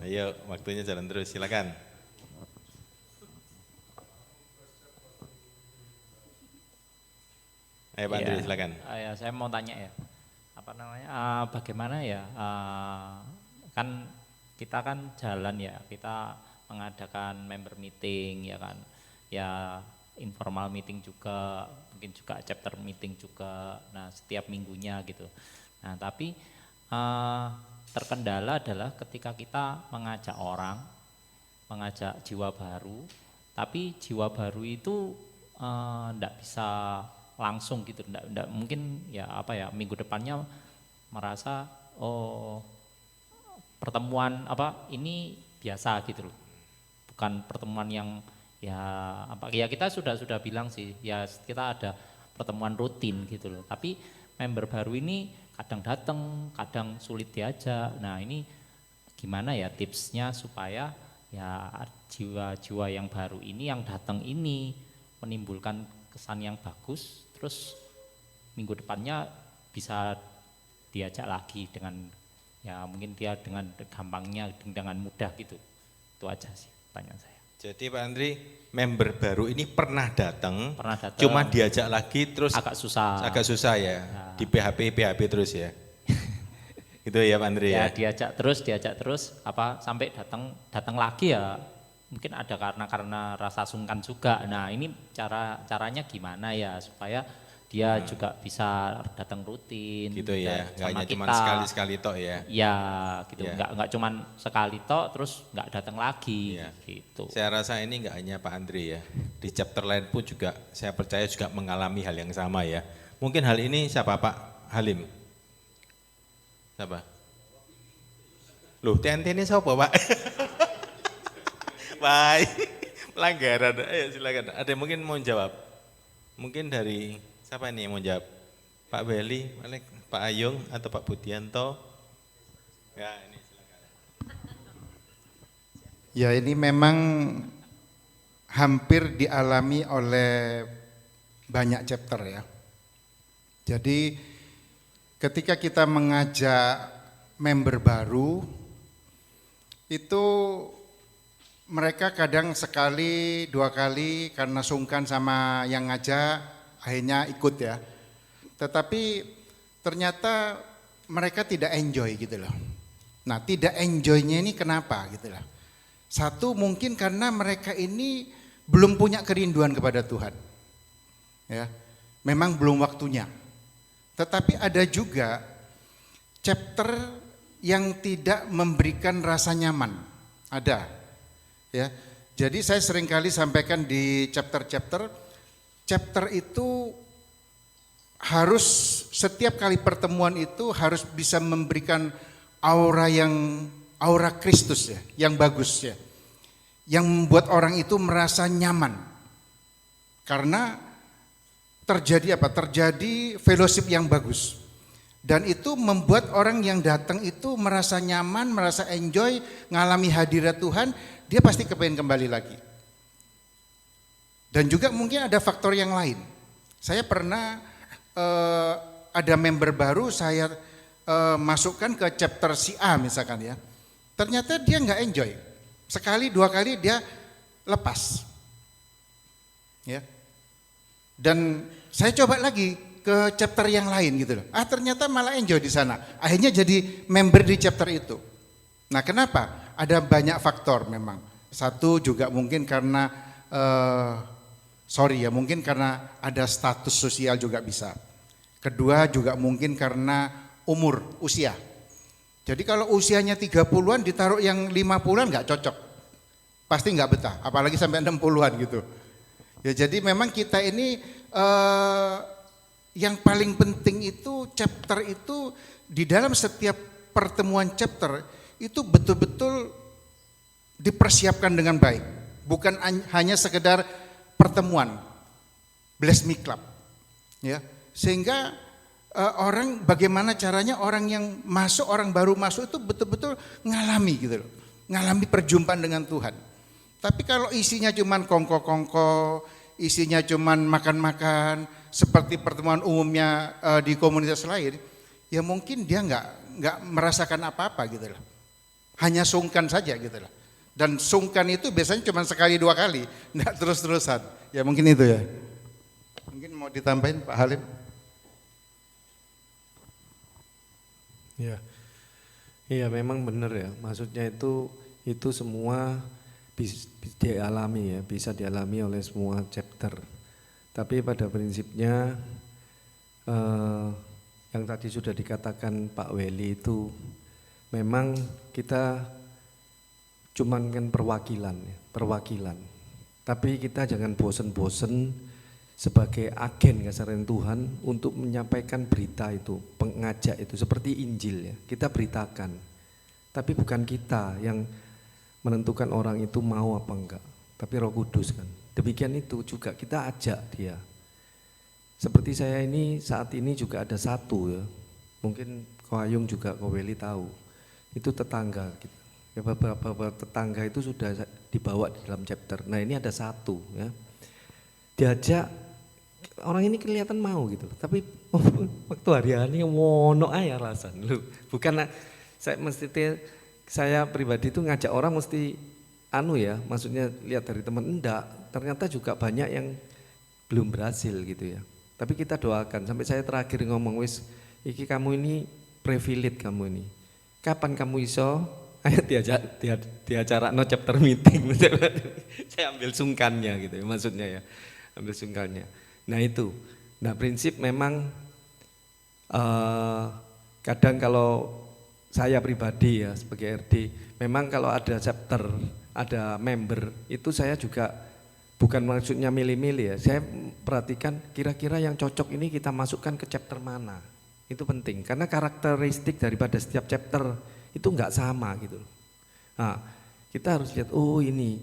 Ayo, waktunya jalan terus, silakan. Ayo Pak Andri, silakan. Ya, saya mau tanya ya, apa namanya, bagaimana ya, kan kita kan jalan ya, kita mengadakan member meeting ya kan, ya informal meeting juga, mungkin juga chapter meeting juga, nah setiap minggunya gitu. Nah tapi terkendala adalah ketika kita mengajak orang, mengajak jiwa baru, tapi jiwa baru itu enggak bisa langsung gitu, enggak mungkin ya apa ya, minggu depannya merasa oh pertemuan apa ini biasa gitu loh, bukan pertemuan yang ya apa ya, kita sudah bilang sih ya kita ada pertemuan rutin gitu loh, tapi member baru ini kadang datang, kadang sulit diajak. Nah ini gimana ya tipsnya supaya ya jiwa-jiwa yang baru ini, yang datang ini menimbulkan kesan yang bagus, terus minggu depannya bisa diajak lagi dengan ya mungkin dia dengan gampangnya, dengan mudah gitu. Itu aja sih pertanyaan saya. Jadi Pak Andri, member baru ini pernah datang, cuma diajak lagi terus agak susah ya, di PHP terus ya. Itu ya Pak Andri ya. Diajak terus apa sampai datang lagi ya, mungkin ada karena rasa sungkan juga. Nah ini caranya gimana ya supaya dia juga bisa datang rutin gitu ya, nggak hanya cuma sekali tok ya. Ya gitu, nggak cuma sekali tok terus nggak datang lagi gitu. Saya rasa ini nggak hanya Pak Andri ya, di chapter lain pun juga saya percaya juga mengalami hal yang sama ya. Mungkin hal ini siapa Pak Halim? Siapa? Loh TNT ini siapa Pak? Baik, pelanggaran. Ayo silakan, ada yang mungkin mau jawab? Mungkin dari siapa ini yang mau jawab? Pak Beli, Pak Ayung atau Pak Budianto? Ya ini silakan. Ya ini memang hampir dialami oleh banyak chapter ya. Jadi ketika kita mengajak member baru, itu mereka kadang sekali, dua kali karena sungkan sama yang ngajak, akhirnya ikut ya. Tetapi ternyata mereka tidak enjoy gitu loh. Nah tidak enjoynya ini kenapa gitu loh. Satu mungkin karena mereka ini belum punya kerinduan kepada Tuhan. Ya, memang belum waktunya. Tetapi ada juga chapter yang tidak memberikan rasa nyaman. Ada. Ya. Jadi saya seringkali sampaikan di chapter itu harus setiap kali pertemuan itu harus bisa memberikan aura Kristus ya, yang bagus ya. Yang membuat orang itu merasa nyaman. Karena terjadi apa? Terjadi fellowship yang bagus. Dan itu membuat orang yang datang itu merasa nyaman, merasa enjoy, ngalami hadirat Tuhan, dia pasti kepengen kembali lagi. Dan juga mungkin ada faktor yang lain. Saya pernah ada member baru saya masukkan ke chapter si A misalkan ya. Ternyata dia nggak enjoy. Sekali dua kali dia lepas. Ya. Dan saya coba lagi ke chapter yang lain gitu loh. Ternyata malah enjoy di sana. Akhirnya jadi member di chapter itu. Nah kenapa? Ada banyak faktor memang. Satu juga mungkin karena mungkin karena ada status sosial juga bisa. Kedua juga mungkin karena usia. Jadi kalau usianya 30-an ditaruh yang 50-an nggak cocok. Pasti nggak betah, apalagi sampai 60-an gitu. Ya jadi memang kita ini yang paling penting itu chapter itu di dalam setiap pertemuan chapter itu betul-betul dipersiapkan dengan baik. Bukan hanya sekedar pertemuan, bless me club. Ya, sehingga orang bagaimana caranya orang yang masuk, orang baru masuk itu betul-betul ngalami gitu loh. Ngalami perjumpaan dengan Tuhan. Tapi kalau isinya cuman kongko-kongko, isinya cuman makan-makan, seperti pertemuan umumnya di komunitas lain, ya mungkin dia nggak merasakan apa-apa gitu loh. Hanya sungkan saja gitu loh. Dan sungkan itu biasanya cuma sekali dua kali, nggak terus-terusan. Ya mungkin itu ya. Mungkin mau ditambahin Pak Halim. Ya, iya memang benar ya. Maksudnya itu semua bisa dialami ya, bisa dialami oleh semua chapter. Tapi pada prinsipnya yang tadi sudah dikatakan Pak Weli itu memang kita cuman kan perwakilan ya, perwakilan. Tapi kita jangan bosen-bosen sebagai agen kasaran Tuhan untuk menyampaikan berita itu, pengajak itu seperti Injil ya. Kita beritakan. Tapi bukan kita yang menentukan orang itu mau apa enggak, tapi Roh Kudus kan. Demikian itu juga kita ajak dia. Seperti saya ini saat ini juga ada satu ya. Mungkin Ko Ayung juga Ko Weli tahu. Itu tetangga kita. Ya, beberapa tetangga itu sudah dibawa di dalam chapter. Nah, ini ada satu ya. Diajak orang ini kelihatan mau gitu. Tapi waktu hari-hari wono aja alasan lu. Bukan saya pribadi itu ngajak orang mesti maksudnya lihat dari teman, enggak. Ternyata juga banyak yang belum berhasil gitu ya. Tapi kita doakan, sampai saya terakhir ngomong, wis iki kamu ini privilege kamu ini. Kapan kamu iso? Ayo di acara no chapter meeting. Saya ambil sungkannya gitu ya, maksudnya ya. Ambil sungkannya. Nah itu, prinsip memang kadang kalau saya pribadi ya sebagai RD, memang kalau ada chapter, ada member, itu saya juga bukan maksudnya milih-milih ya, saya perhatikan kira-kira yang cocok ini kita masukkan ke chapter mana, itu penting, karena karakteristik daripada setiap chapter itu enggak sama gitu. Nah, kita harus lihat, oh ini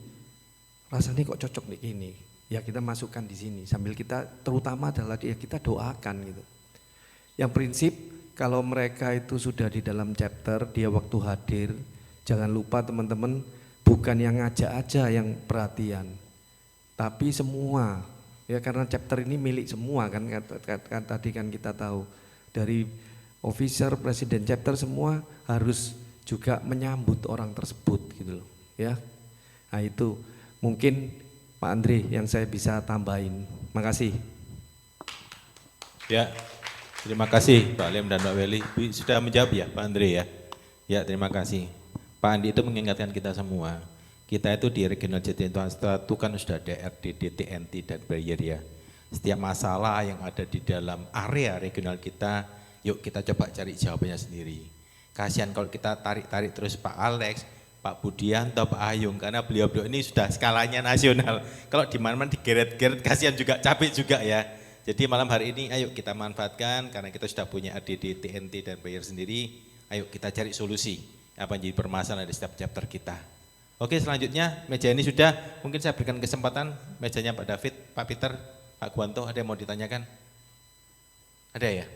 rasanya kok cocok nih ini, ya kita masukkan di sini, sambil kita terutama adalah ya kita doakan gitu. Yang prinsip kalau mereka itu sudah di dalam chapter, dia waktu hadir, jangan lupa teman-teman, bukan yang ngajak aja yang perhatian, tapi semua, ya karena chapter ini milik semua kan tadi kan kita tahu, dari officer, presiden chapter semua harus juga menyambut orang tersebut gitu loh ya. Nah itu mungkin Pak Andre yang saya bisa tambahin, makasih. Ya. Terima kasih Pak Lem dan Pak Weli. Sudah menjawab ya Pak Andre ya? Ya terima kasih. Pak Andi itu mengingatkan kita semua. Kita itu di Regional Jatim itu kan sudah ada RDD, TNT dan barrier ya. Setiap masalah yang ada di dalam area regional kita, yuk kita coba cari jawabannya sendiri. Kasihan kalau kita tarik-tarik terus Pak Alex, Pak Budianto, Pak Ayung, karena beliau-beliau ini sudah skalanya nasional. Kalau di mana-mana digeret-geret, kasihan juga, capek juga ya. Jadi malam hari ini ayo kita manfaatkan karena kita sudah punya ADD, TNT dan Bayer sendiri. Ayo kita cari solusi apa yang jadi permasalahan di setiap chapter kita. Oke selanjutnya meja ini sudah, mungkin saya berikan kesempatan mejanya Pak David, Pak Peter, Pak Guanto, ada yang mau ditanyakan? Ada ya?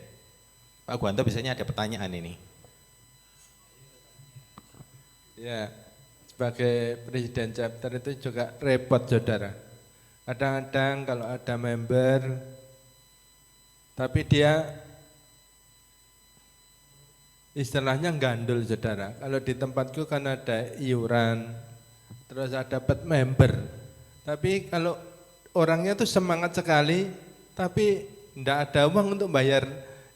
Pak Guanto biasanya ada pertanyaan ini. Ya, sebagai presiden chapter itu juga repot saudara. Kadang-kadang kalau ada member tapi dia istilahnya gandul saudara. Kalau di tempatku kan ada iuran, terus ada dapat member. Tapi kalau orangnya tuh semangat sekali, tapi enggak ada uang untuk bayar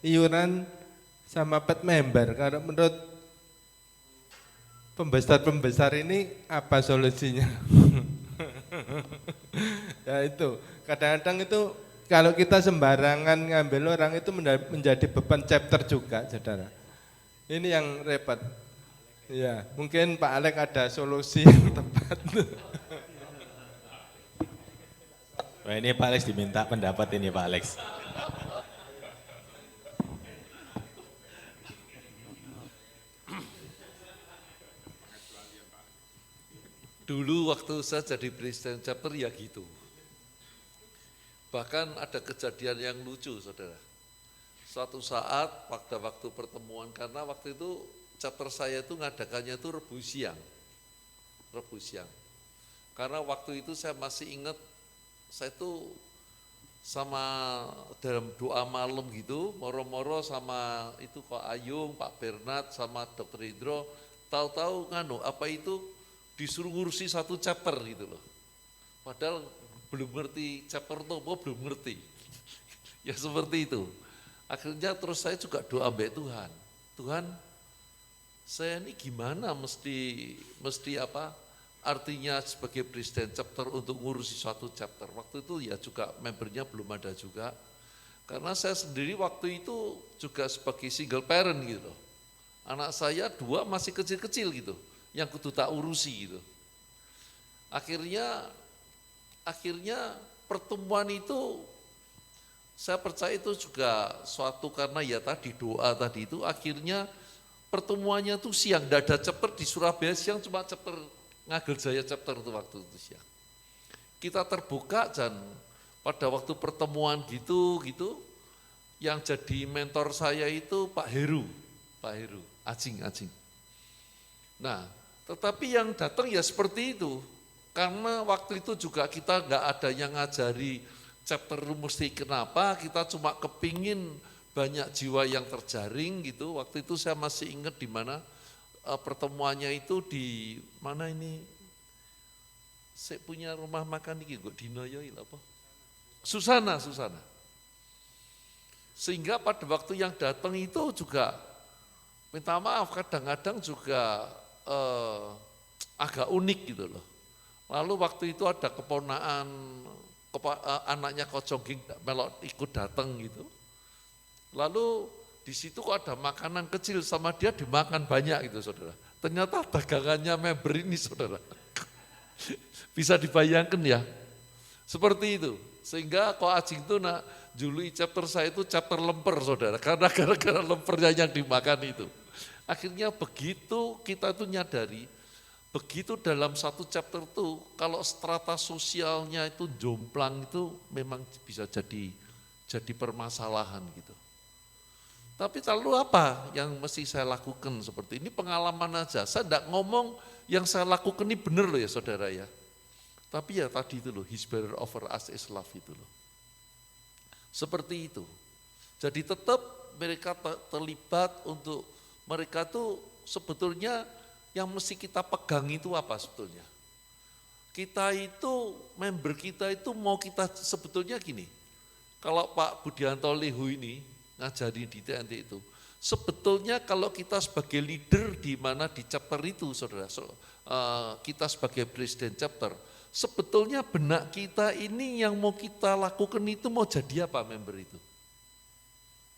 iuran sama pet member. Kalau menurut pembesar-pembesar ini apa solusinya? Ya itu, kadang-kadang itu kalau kita sembarangan ngambil orang itu menjadi beban chapter juga, saudara. Ini yang repot. Ya, mungkin Pak Alex ada solusi yang tepat. Wah ini Pak Alex diminta pendapat ini Pak Alex. Dulu waktu saya jadi presiden chapter ya gitu. Bahkan ada kejadian yang lucu, saudara. Suatu saat pada waktu pertemuan, karena waktu itu chapter saya itu ngadakannya itu Rebu siang. Karena waktu itu saya masih ingat, saya itu sama dalam doa malam gitu, moro-moro sama itu Pak Ayung, Pak Bernard, sama Dr. Indro, tahu-tahu apa itu disuruh ngurusi satu chapter gitu loh. Padahal belum ngerti chapter itu apa, belum ngerti. Ya seperti itu. Akhirnya terus saya juga doa mbak Tuhan. Tuhan, saya ini gimana mesti apa? Artinya sebagai presiden chapter untuk ngurusi suatu chapter. Waktu itu ya juga membernya belum ada juga. Karena saya sendiri waktu itu juga sebagai single parent gitu loh. Anak saya 2 masih kecil-kecil gitu, yang kudu tak urusi gitu. Akhirnya pertemuan itu saya percaya itu juga suatu karena ya tadi doa tadi itu akhirnya pertemuannya tuh siang, tidak ada chapter di Surabaya siang, cuma chapter Ngagel Jaya chapter itu waktu itu siang. Kita terbuka dan pada waktu pertemuan gitu yang jadi mentor saya itu Pak Heru, Acing. Nah, tetapi yang datang ya seperti itu. Karena waktu itu juga kita nggak ada yang ngajari chapter mesti kenapa, kita cuma kepingin banyak jiwa yang terjaring gitu. Waktu itu saya masih ingat di mana pertemuannya itu di mana ini, saya punya rumah makan ini, kok Dinoyo apa? Susana. Sehingga pada waktu yang datang itu juga, minta maaf kadang-kadang juga agak unik gitu loh. Lalu waktu itu ada keponaan anaknya Kojongging melok ikut datang gitu. Lalu di situ kok ada makanan kecil sama dia dimakan banyak gitu saudara. Ternyata dagangannya member ini saudara. Bisa dibayangkan ya. Seperti itu. Sehingga kok Acing itu jului chapter saya itu chapter lemper saudara. Karena gara-gara lempernya yang dimakan itu. Akhirnya begitu kita tuh nyadari, begitu dalam satu chapter tuh kalau strata sosialnya itu jomplang itu memang bisa jadi permasalahan gitu. Tapi lalu apa yang mesti saya lakukan seperti ini, pengalaman aja. Saya tidak ngomong yang saya lakukan ini benar loh ya saudara ya. Tapi ya tadi itu loh, his bearer over us is love itu loh. Seperti itu. Jadi tetap mereka terlibat untuk mereka tuh sebetulnya yang mesti kita pegang itu apa sebetulnya? Kita itu, member kita itu mau kita sebetulnya gini, kalau Pak Budianto Lehu ini ngajari di TNT itu, sebetulnya kalau kita sebagai leader di mana di chapter itu saudara, kita sebagai presiden chapter, sebetulnya benak kita ini yang mau kita lakukan itu mau jadi apa member itu?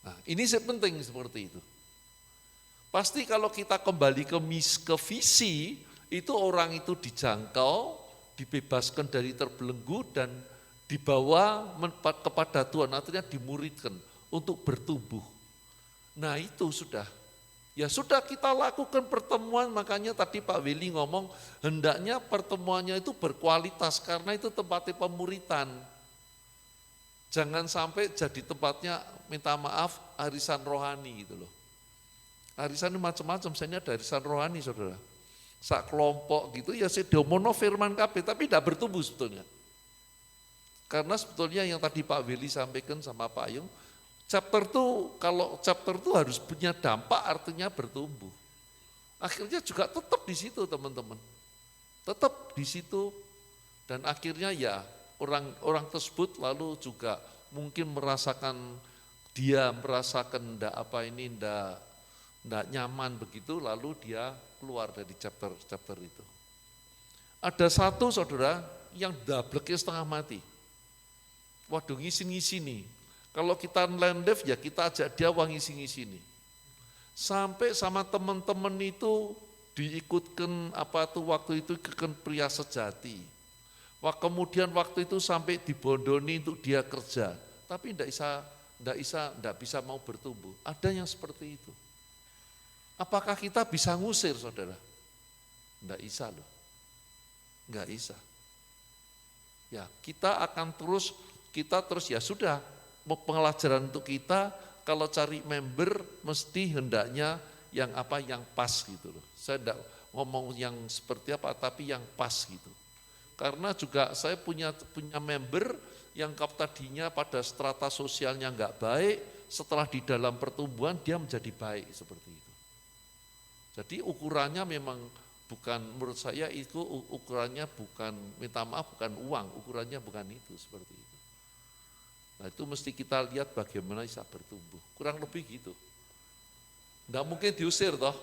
Nah ini penting seperti itu. Pasti kalau kita kembali ke visi, itu orang itu dijangkau, dibebaskan dari terbelenggu dan dibawa kepada Tuhan, artinya dimuridkan untuk bertumbuh. Nah itu sudah, ya sudah kita lakukan pertemuan, makanya tadi Pak Willy ngomong, hendaknya pertemuannya itu berkualitas, karena itu tempatnya pemuritan. Jangan sampai jadi tempatnya, minta maaf, arisan rohani gitu loh. Arisan ini macam-macam, saya ini ada arisan rohani saudara. Sak kelompok gitu ya saya diomono firman KB, tapi tidak bertumbuh sebetulnya. Karena sebetulnya yang tadi Pak Willy sampaikan sama Pak Ayung, chapter tuh kalau chapter tuh harus punya dampak artinya bertumbuh. Akhirnya juga tetap di situ teman-teman. Tetap di situ dan akhirnya ya orang tersebut lalu juga mungkin merasakan ndak nyaman begitu, lalu dia keluar dari chapter itu. Ada satu saudara yang dableknya setengah mati. Waduh ngisi-ngisi nih. Kalau kita landef ya kita ajak dia wang ngisi-ngisi nih. Sampai sama teman-teman itu diikutkan waktu itu ke pria sejati. Kemudian waktu itu sampai dibondoni untuk dia kerja. Tapi ndak bisa mau bertumbuh. Ada yang seperti itu. Apakah kita bisa ngusir saudara? Enggak bisa loh. Enggak bisa. Ya, kita terus ya sudah, pengelajaran untuk kita kalau cari member mesti hendaknya yang pas gitu loh. Saya enggak ngomong yang seperti apa, tapi yang pas gitu. Karena juga saya punya member yang tadinya pada strata sosialnya enggak baik, setelah di dalam pertumbuhan dia menjadi baik seperti itu. Jadi ukurannya memang bukan, menurut saya itu ukurannya bukan, minta maaf, bukan uang, ukurannya bukan itu, seperti itu. Nah itu mesti kita lihat bagaimana bisa bertumbuh, kurang lebih gitu. Enggak mungkin diusir toh.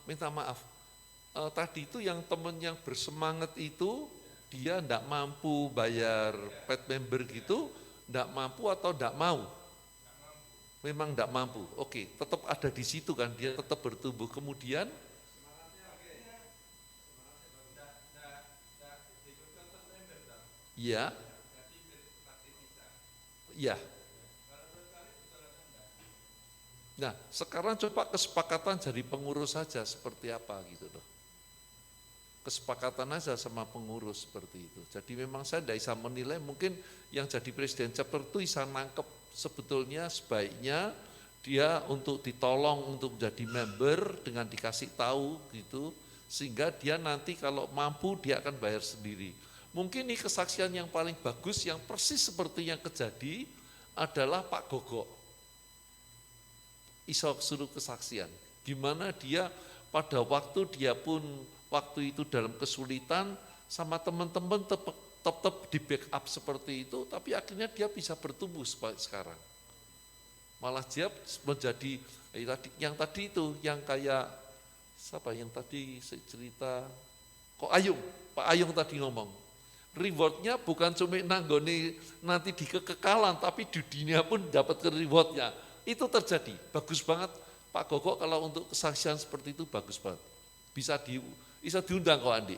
Minta maaf, tadi itu yang teman yang bersemangat itu dia enggak mampu bayar pet member gitu, enggak mampu atau enggak mau? Memang enggak mampu. Oke, tetap ada di situ kan, dia tetap bertumbuh. Kemudian ya, ya. Nah, sekarang coba kesepakatan jadi pengurus saja seperti apa gitu loh. Kesepakatan aja sama pengurus seperti itu. Jadi memang saya tidak bisa menilai, mungkin yang jadi presiden chapter itu bisa nangkep sebetulnya sebaiknya dia untuk ditolong untuk jadi member dengan dikasih tahu gitu, sehingga dia nanti kalau mampu dia akan bayar sendiri. Mungkin ini kesaksian yang paling bagus yang persis seperti yang kejadi adalah Pak Gogok. Iso suruh kesaksian, gimana dia pada waktu dia pun waktu itu dalam kesulitan sama teman-teman tetap di backup seperti itu, tapi akhirnya dia bisa bertumbuh sekarang. Malah dia menjadi yang tadi itu, yang kayak siapa yang tadi saya cerita, Pak Ayung tadi ngomong, rewardnya bukan cuma nanggone nanti di kekekalan, tapi di dunia pun dapat rewardnya. Itu terjadi, bagus banget Pak Gogok kalau untuk kesaksian seperti itu bagus banget. Bisa diundang kok Andi.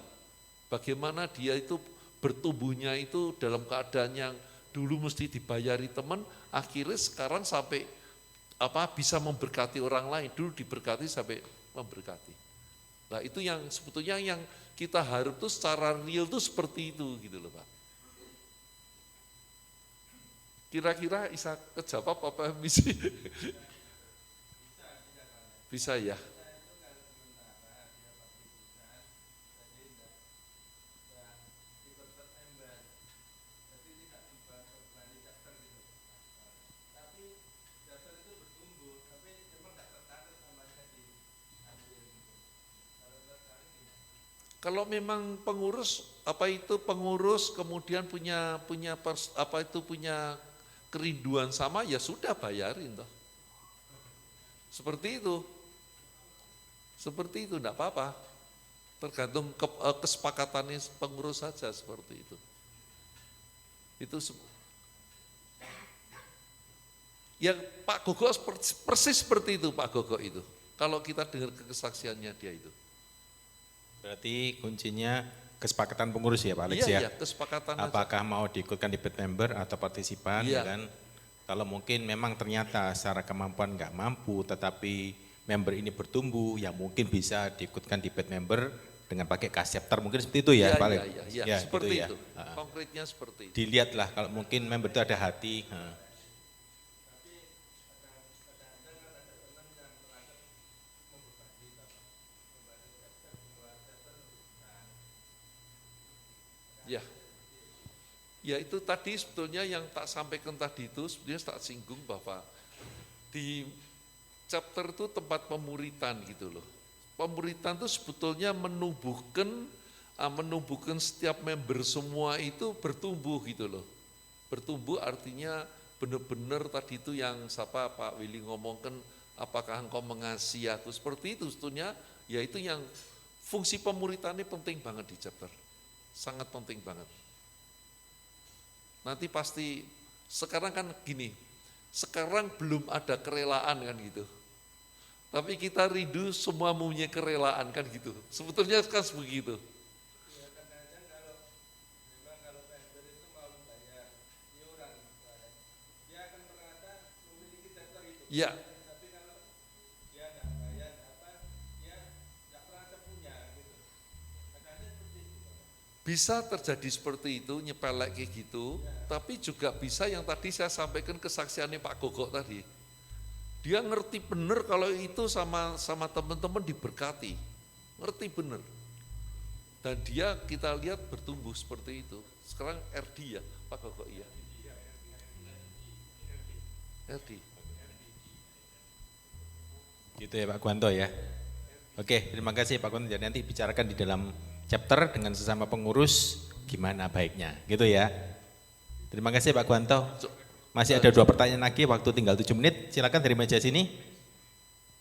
Bagaimana dia itu bertumbuhnya itu dalam keadaan yang dulu mesti dibayari teman, akhirnya sekarang sampai bisa memberkati orang lain. Dulu diberkati sampai memberkati. Nah itu yang sebetulnya yang kita harus tuh secara real tuh seperti itu gitu loh Pak. Kira-kira bisa kejawab apa misi? Bisa ya? Kalau memang pengurus kemudian punya kerinduan sama, ya sudah bayarin toh. Seperti itu enggak apa-apa. Tergantung kesepakatannya pengurus saja seperti itu. Ya Pak Gogok persis seperti itu Pak Gogok itu. Kalau kita dengar kesaksiannya dia itu. Berarti kuncinya kesepakatan pengurus ya Pak Alex ya? Iya, kesepakatan. Apakah mau diikutkan di pet member atau partisipan ya kan? Kalau mungkin memang ternyata secara kemampuan nggak mampu tetapi member ini bertumbuh, ya mungkin bisa diikutkan di pet member dengan pakai cash chapter, mungkin seperti itu ya Pak Alex? Iya, seperti gitu itu. Konkretnya seperti itu. Dilihatlah kalau mungkin member itu ada hati. Ya itu tadi sebetulnya yang tak sampaikan tadi itu sebetulnya tak singgung bahwa di chapter itu tempat pemuritan gitu loh. Pemuritan itu sebetulnya menumbuhkan setiap member semua itu bertumbuh gitu loh. Bertumbuh artinya benar-benar tadi itu yang Pak Willy ngomongkan, apakah engkau mengasihi aku, seperti itu sebetulnya, ya itu yang fungsi pemuritan ini penting banget di chapter. Sangat penting banget. Nanti pasti, sekarang kan gini, sekarang belum ada kerelaan kan gitu. Tapi kita rindu semua mempunyai kerelaan kan gitu. Sebetulnya kan begitu. Ya. Bisa terjadi seperti itu, nyepelek kayak gitu, tapi juga bisa yang tadi saya sampaikan kesaksiannya Pak Gogok tadi. Dia ngerti bener kalau itu sama teman-teman diberkati, ngerti bener. Dan dia kita lihat bertumbuh seperti itu. Sekarang RD ya, Pak Gogok iya. RD. Gitu ya Pak Gwanto ya. Oke, terima kasih Pak Gwanto. Jadi nanti bicarakan di dalam chapter dengan sesama pengurus gimana baiknya, gitu ya. Terima kasih Pak Gwanto. Masih ada 2 pertanyaan lagi, waktu tinggal 7 menit. Silakan dari meja sini.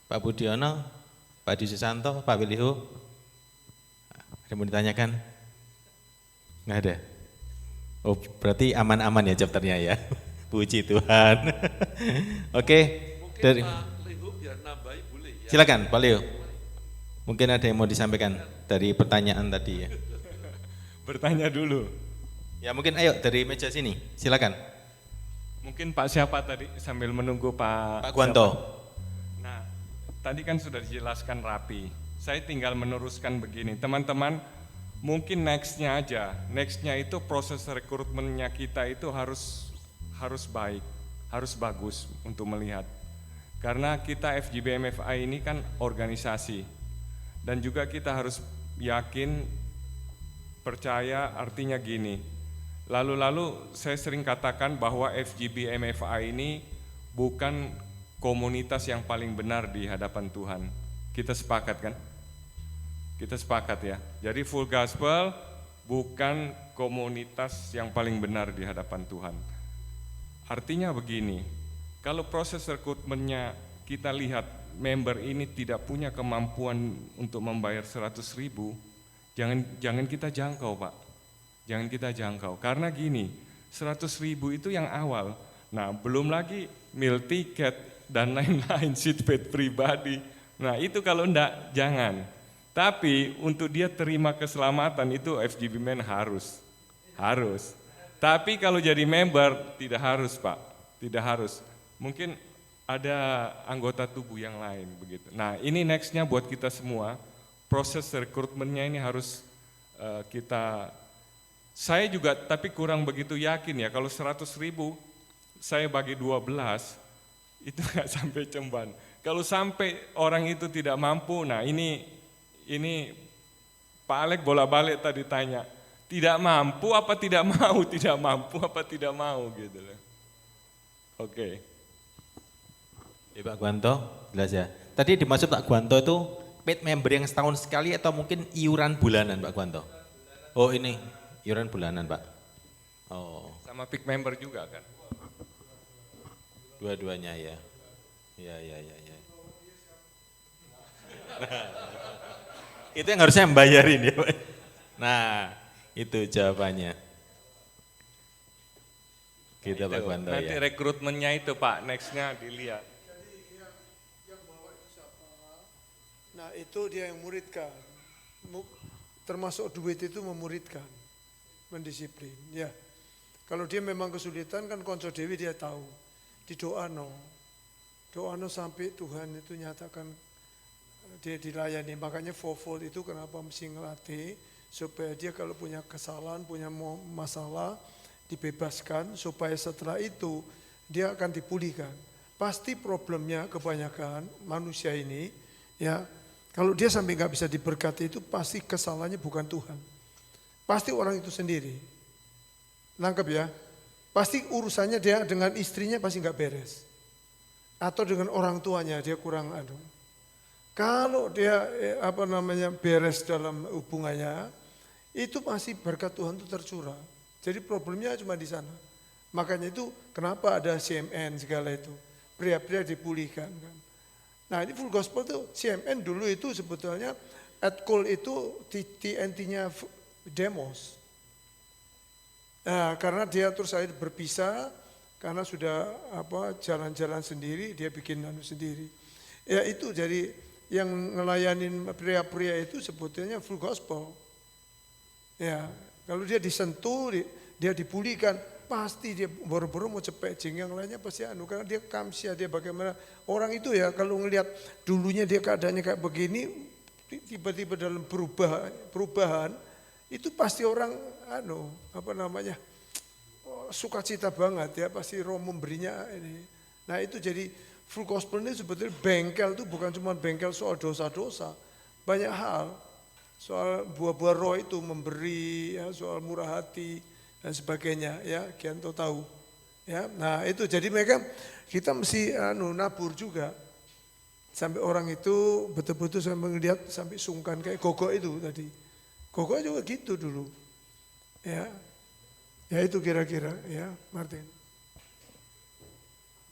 Pak Budiono, Pak Adi Susanto, Pak Wiliho. Ada yang mau ditanyakan? Nggak ada? Oh, berarti aman-aman ya chapternya ya. Puji Tuhan. Oke. Mungkin Dari, Pak Leho biar nambahi boleh ya. silakan Pak Leo. Mungkin ada yang mau disampaikan dari pertanyaan tadi ya. Bertanya dulu. Ya mungkin ayo dari meja sini, silakan. Mungkin Pak siapa tadi sambil menunggu Pak Gwanto. siapa? Nah, tadi kan sudah dijelaskan rapi. Saya tinggal meneruskan begini, teman-teman. Mungkin nextnya aja, nextnya itu proses rekrutmennya kita itu harus baik, harus bagus untuk melihat. Karena kita FGBMFI ini kan organisasi, dan juga kita harus yakin, percaya artinya gini. Lalu saya sering katakan bahwa FGB MFI ini bukan komunitas yang paling benar di hadapan Tuhan. Kita sepakat kan? Kita sepakat ya. Jadi Full Gospel bukan komunitas yang paling benar di hadapan Tuhan. Artinya begini, kalau proses rekrutmennya kita lihat member ini tidak punya kemampuan untuk membayar 100.000, jangan kita jangkau Pak. Jangan kita jangkau, karena gini, 100.000 itu yang awal. Nah, belum lagi meal ticket dan lain-lain, seatbelt pribadi. Nah, itu kalau enggak, jangan. Tapi untuk dia terima keselamatan itu FGB Men harus. Tapi kalau jadi member, tidak harus Pak, tidak harus. Mungkin ada anggota tubuh yang lain begitu. Nah, ini nextnya buat kita semua, proses rekrutmennya ini harus kita. Saya juga tapi kurang begitu yakin ya, kalau 100.000 saya bagi 12 itu nggak sampai cemban. Kalau sampai orang itu tidak mampu, nah ini Pak Alek bola-balik tadi tanya, tidak mampu apa tidak mau, tidak mampu apa tidak mau gitu loh. Oke. Ya, Pak Gwanto, jelas ya. Tadi dimaksud Pak Gwanto itu paid member yang setahun sekali atau mungkin iuran bulanan Pak Gwanto? Oh ini. Iuran bulanan Pak. Oh. Sama peak member juga kan? Dua-duanya ya. Ya. Itu yang harusnya membayarin ya Pak. Nah, itu jawabannya. Gitu Pak Gwanto ya. Nanti rekrutmennya itu Pak, nextnya dilihat. Nah itu dia yang muridkan. Termasuk duit itu memuridkan. Mendisiplin, ya. Kalau dia memang kesulitan kan konco dewi dia tahu. Di doa no sampai Tuhan itu nyatakan dia dilayani. Makanya fourfold itu kenapa mesti ngelatih supaya dia kalau punya kesalahan, punya masalah dibebaskan supaya setelah itu dia akan dipulihkan. Pasti problemnya kebanyakan manusia ini ya kalau dia sampai nggak bisa diberkati itu pasti kesalahannya bukan Tuhan. Pasti orang itu sendiri. Nangkep ya? Pasti urusannya dia dengan istrinya pasti nggak beres. Atau dengan orang tuanya dia kurang anu. Kalau dia beres dalam hubungannya, itu pasti berkat Tuhan itu tercurah. Jadi problemnya cuma di sana. Makanya itu kenapa ada CMN segala itu. Pria-pria dipulihkan kan. Nah ini Full Gospel tuh CMN dulu itu sebetulnya Etkul itu TNT-nya Demos. Nah, karena dia terus akhirnya berpisah, karena sudah jalan-jalan sendiri, dia bikin sendiri. Ya itu jadi yang ngelayanin pria-pria itu sebetulnya full gospel. Ya, kalau dia disentuh, dia dipulihkan, pasti dia boro-boro mau cepet yang lainnya pasti karena dia kamsia, dia bagaimana orang itu ya kalau ngelihat dulunya dia keadaannya kayak begini, tiba-tiba dalam perubahan itu pasti orang sukacita banget ya, pasti Roh memberinya ini. Nah itu jadi full gospel ini sebetulnya bengkel itu bukan cuma bengkel soal dosa-dosa, banyak hal. Soal buah-buah roh itu memberi, ya, soal murah hati dan sebagainya, ya, Gianto tahu, ya. Nah itu jadi kita mesti nabur juga sampai orang itu betul-betul saya melihat sampai sungkan kayak Gogo itu tadi. Gogo juga gitu dulu, ya, ya itu kira-kira, ya, Martin.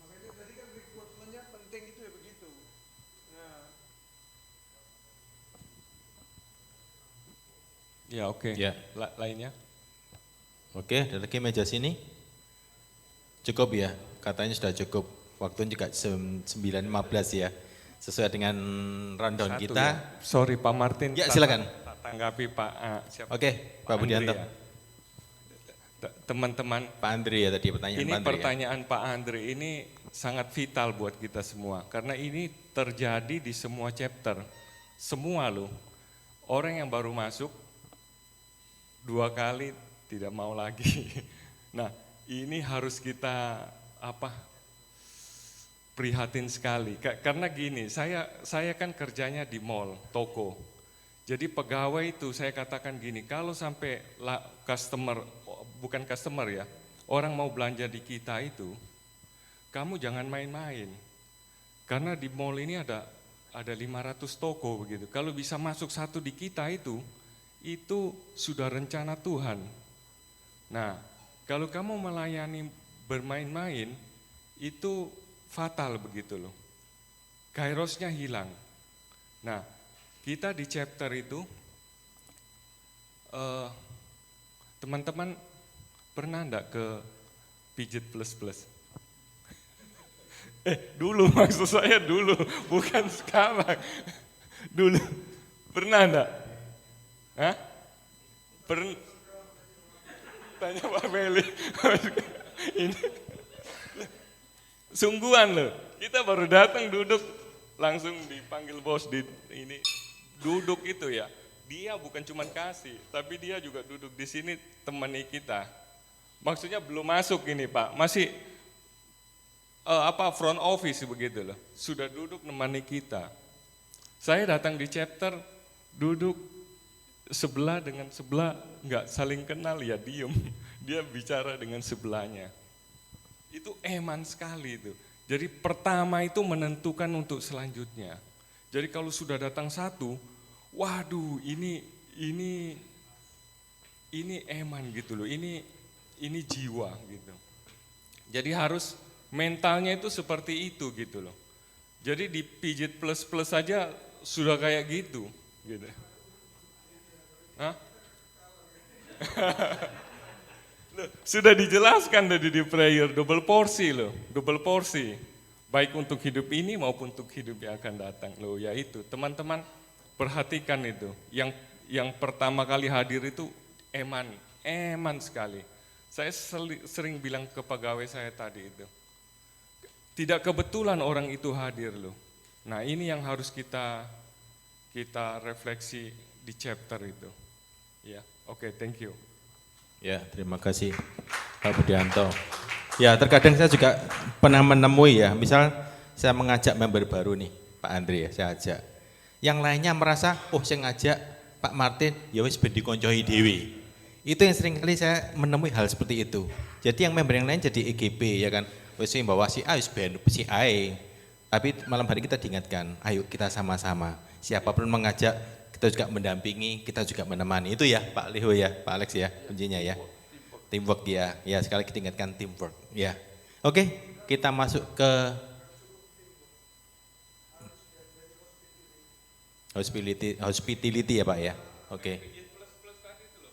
Makanya tadi kan rekrutmennya penting itu ya begitu. Ya oke. Ya. Lainnya? Oke, ada lagi meja sini. Cukup ya, katanya sudah cukup. Waktunya juga 9.15 ya. Sesuai dengan rundown Satu kita. Ya. Sorry Pak Martin. Ya silakan. Tanggapi Pak. Siapa? Oke, Pak Budianto. Ya. Teman-teman. Pak Andre ya tadi pertanyaan ini Pak Andre. Pertanyaan Pak Andre ini sangat vital buat kita semua. Karena ini terjadi di semua chapter. Semua loh. Orang yang baru masuk 2 kali tidak mau lagi. Nah, ini harus kita prihatin sekali. Karena gini, saya kan kerjanya di mall, toko. Jadi pegawai itu saya katakan gini, kalau sampai bukan customer ya, orang mau belanja di kita itu, kamu jangan main-main. Karena di mall ini ada 500 toko begitu. Kalau bisa masuk satu di kita itu sudah rencana Tuhan. Nah, kalau kamu melayani bermain-main, itu fatal begitu loh. Kairosnya hilang. Nah, kita di chapter itu, teman-teman pernah enggak ke Pijit Plus? Dulu maksud saya dulu, bukan sekarang. Dulu, pernah enggak? Hah? Tanya Pak Meli. Ini sungguhan loh. Kita baru datang duduk langsung dipanggil bos ini duduk itu ya. Dia bukan cuma kasih, tapi dia juga duduk di sini temani kita. Maksudnya belum masuk ini Pak, masih front office begitu loh. Sudah duduk nemani kita. Saya datang di chapter duduk sebelah dengan sebelah nggak saling kenal ya diem, dia bicara dengan sebelahnya. Itu eman sekali itu. Jadi pertama itu menentukan untuk selanjutnya. Jadi kalau sudah datang satu, waduh ini eman gitu loh, ini jiwa gitu. Jadi harus mentalnya itu seperti itu gitu loh. Jadi di Pijit Plus saja sudah kayak gitu. Hah? Loh, sudah dijelaskan tadi di prayer, double porsi loh, double porsi. Baik untuk hidup ini maupun untuk hidup yang akan datang. Loh ya itu, teman-teman perhatikan itu. Yang pertama kali hadir itu eman sekali. Saya sering bilang ke pegawai saya tadi itu. Tidak kebetulan orang itu hadir loh. Nah ini yang harus kita refleksi di chapter itu. Ya, oke, thank you. Ya, terima kasih Pak Budianto. Ya, terkadang saya juga pernah menemui ya, misal saya mengajak member baru nih, Pak Andre ya, saya ajak. Yang lainnya merasa, saya ngajak Pak Martin, ya wis ben dikoncohi dhewe. Itu yang sering kali saya menemui hal seperti itu. Jadi yang member yang lain jadi EGP ya kan, wis bawa si A, wis ben si A. Tapi malam hari kita diingatkan, ayo kita sama-sama. Siapapun mengajak, kita juga mendampingi, kita juga menemani. Itu ya Pak Leho ya, Pak Alex ya, kuncinya ya. Teamwork ya, ya sekali kita ingatkan teamwork ya. Oke, kita masuk ke Hospitality ya Pak ya. Oke.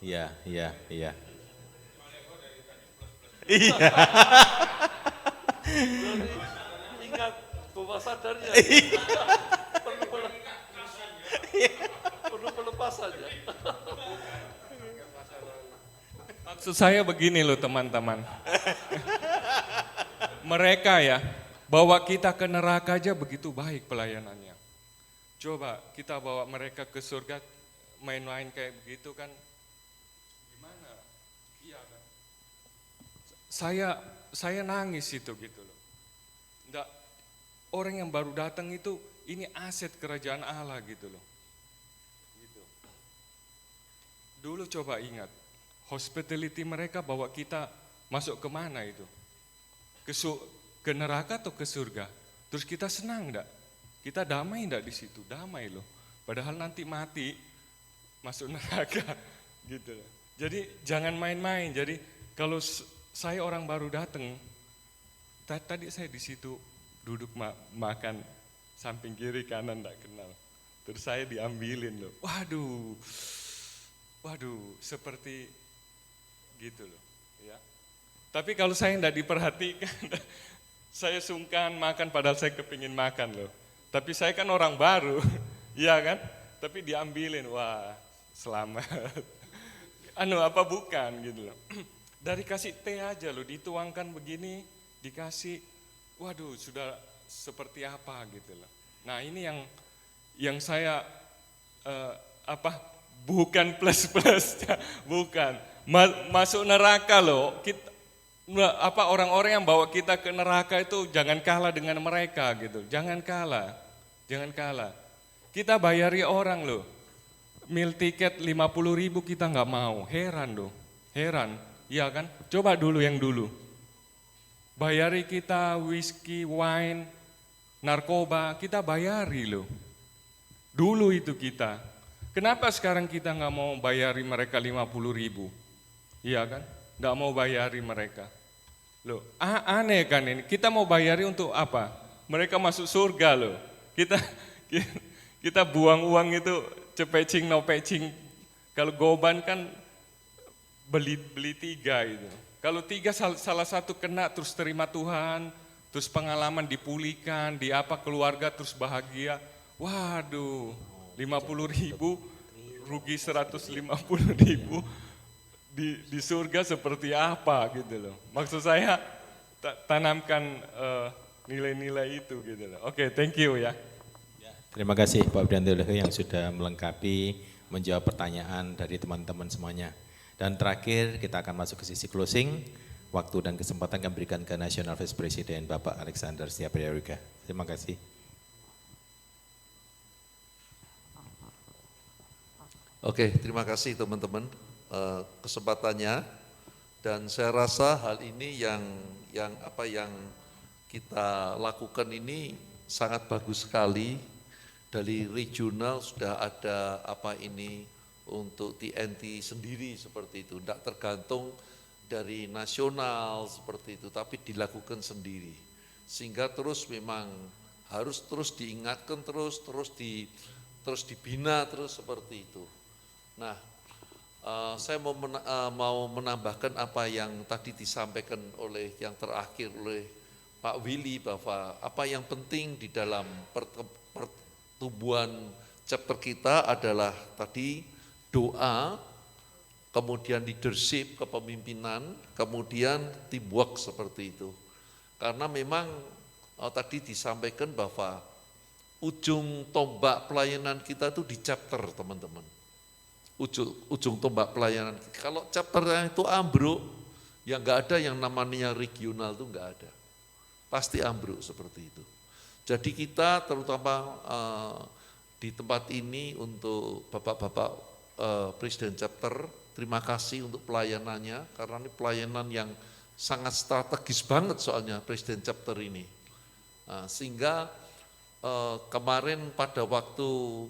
Iya. Iya. Ingat bahwa sadarnya perlu melepas saja. Maksud saya begini loh teman-teman. Mereka ya, bawa kita ke neraka aja begitu baik pelayanannya. Coba kita bawa mereka ke surga, main-main kayak begitu kan, gimana? Iya kan? Saya nangis itu gitu loh. Nggak, orang yang baru datang itu, ini aset kerajaan Allah gitu loh. Gitu. Dulu coba ingat, hospitality mereka bawa kita masuk ke mana itu? Ke neraka atau ke surga? Terus kita senang enggak? Kita damai enggak di situ? Damai loh. Padahal nanti mati masuk neraka gitu loh. Jadi jangan main-main. Jadi kalau saya orang baru datang, tadi saya di situ duduk makan samping kiri kanan enggak kenal. Terus saya diambilin loh. Waduh, seperti gitu loh. Ya. Tapi kalau saya enggak diperhatikan, saya sungkan makan padahal saya kepingin makan loh. Tapi saya kan orang baru, iya kan? Tapi diambilin, wah selamat. Apa bukan gitu loh. Dari kasih teh aja loh, dituangkan begini, dikasih, waduh sudah seperti apa gitu loh. Nah ini yang saya bukan plus-plus, bukan. Masuk neraka loh, orang-orang yang bawa kita ke neraka itu jangan kalah dengan mereka gitu, jangan kalah. Kita bayari orang loh, meal tiket 50.000 kita nggak mau, heran, iya kan? Coba dulu yang dulu, bayari kita whisky, wine, narkoba, kita bayari loh, dulu itu kita. Kenapa sekarang kita nggak mau bayari mereka 50.000? Iya kan? Nggak mau bayari mereka. Loh, aneh kan ini. Kita mau bayari untuk apa? Mereka masuk surga loh. Kita buang uang itu cepecing no pecing. Kalau goban kan beli 3 itu. Kalau 3 salah satu kena terus terima Tuhan, terus pengalaman dipulihkan, keluarga terus bahagia. Waduh, 50.000 rugi 150.000. Di surga seperti apa gitu loh. Maksud saya tanamkan nilai-nilai itu gitu loh. Oke, thank you ya. Terima kasih Pak Widianto yang sudah melengkapi menjawab pertanyaan dari teman-teman semuanya. Dan terakhir kita akan masuk ke sisi closing. Waktu dan kesempatan kami berikan ke National Vice President Bapak Alexander Setia-Priyoga. Terima kasih. Oke, terima kasih teman-teman kesempatannya, dan saya rasa hal ini yang kita lakukan ini sangat bagus sekali. Dari regional sudah ada untuk TNT sendiri seperti itu, tidak tergantung dari nasional seperti itu, tapi dilakukan sendiri, sehingga terus memang harus terus diingatkan, terus dibina terus seperti itu. Nah, saya mau menambahkan apa yang tadi disampaikan oleh yang terakhir oleh Pak Willy, bahwa apa yang penting di dalam pertumbuhan chapter kita adalah tadi doa, kemudian leadership, kepemimpinan, kemudian teamwork seperti itu. Karena memang tadi disampaikan bahwa ujung tombak pelayanan kita itu di chapter, teman-teman. Ujung tombak pelayanan. Kalau chapternya itu ambruk, ya enggak ada yang namanya regional itu enggak ada. Pasti ambruk seperti itu. Jadi kita terutama di tempat ini untuk Bapak-Bapak Presiden Chapter, terima kasih untuk pelayanannya, karena ini pelayanan yang sangat strategis banget soalnya Presiden Chapter ini. Sehingga kemarin pada waktu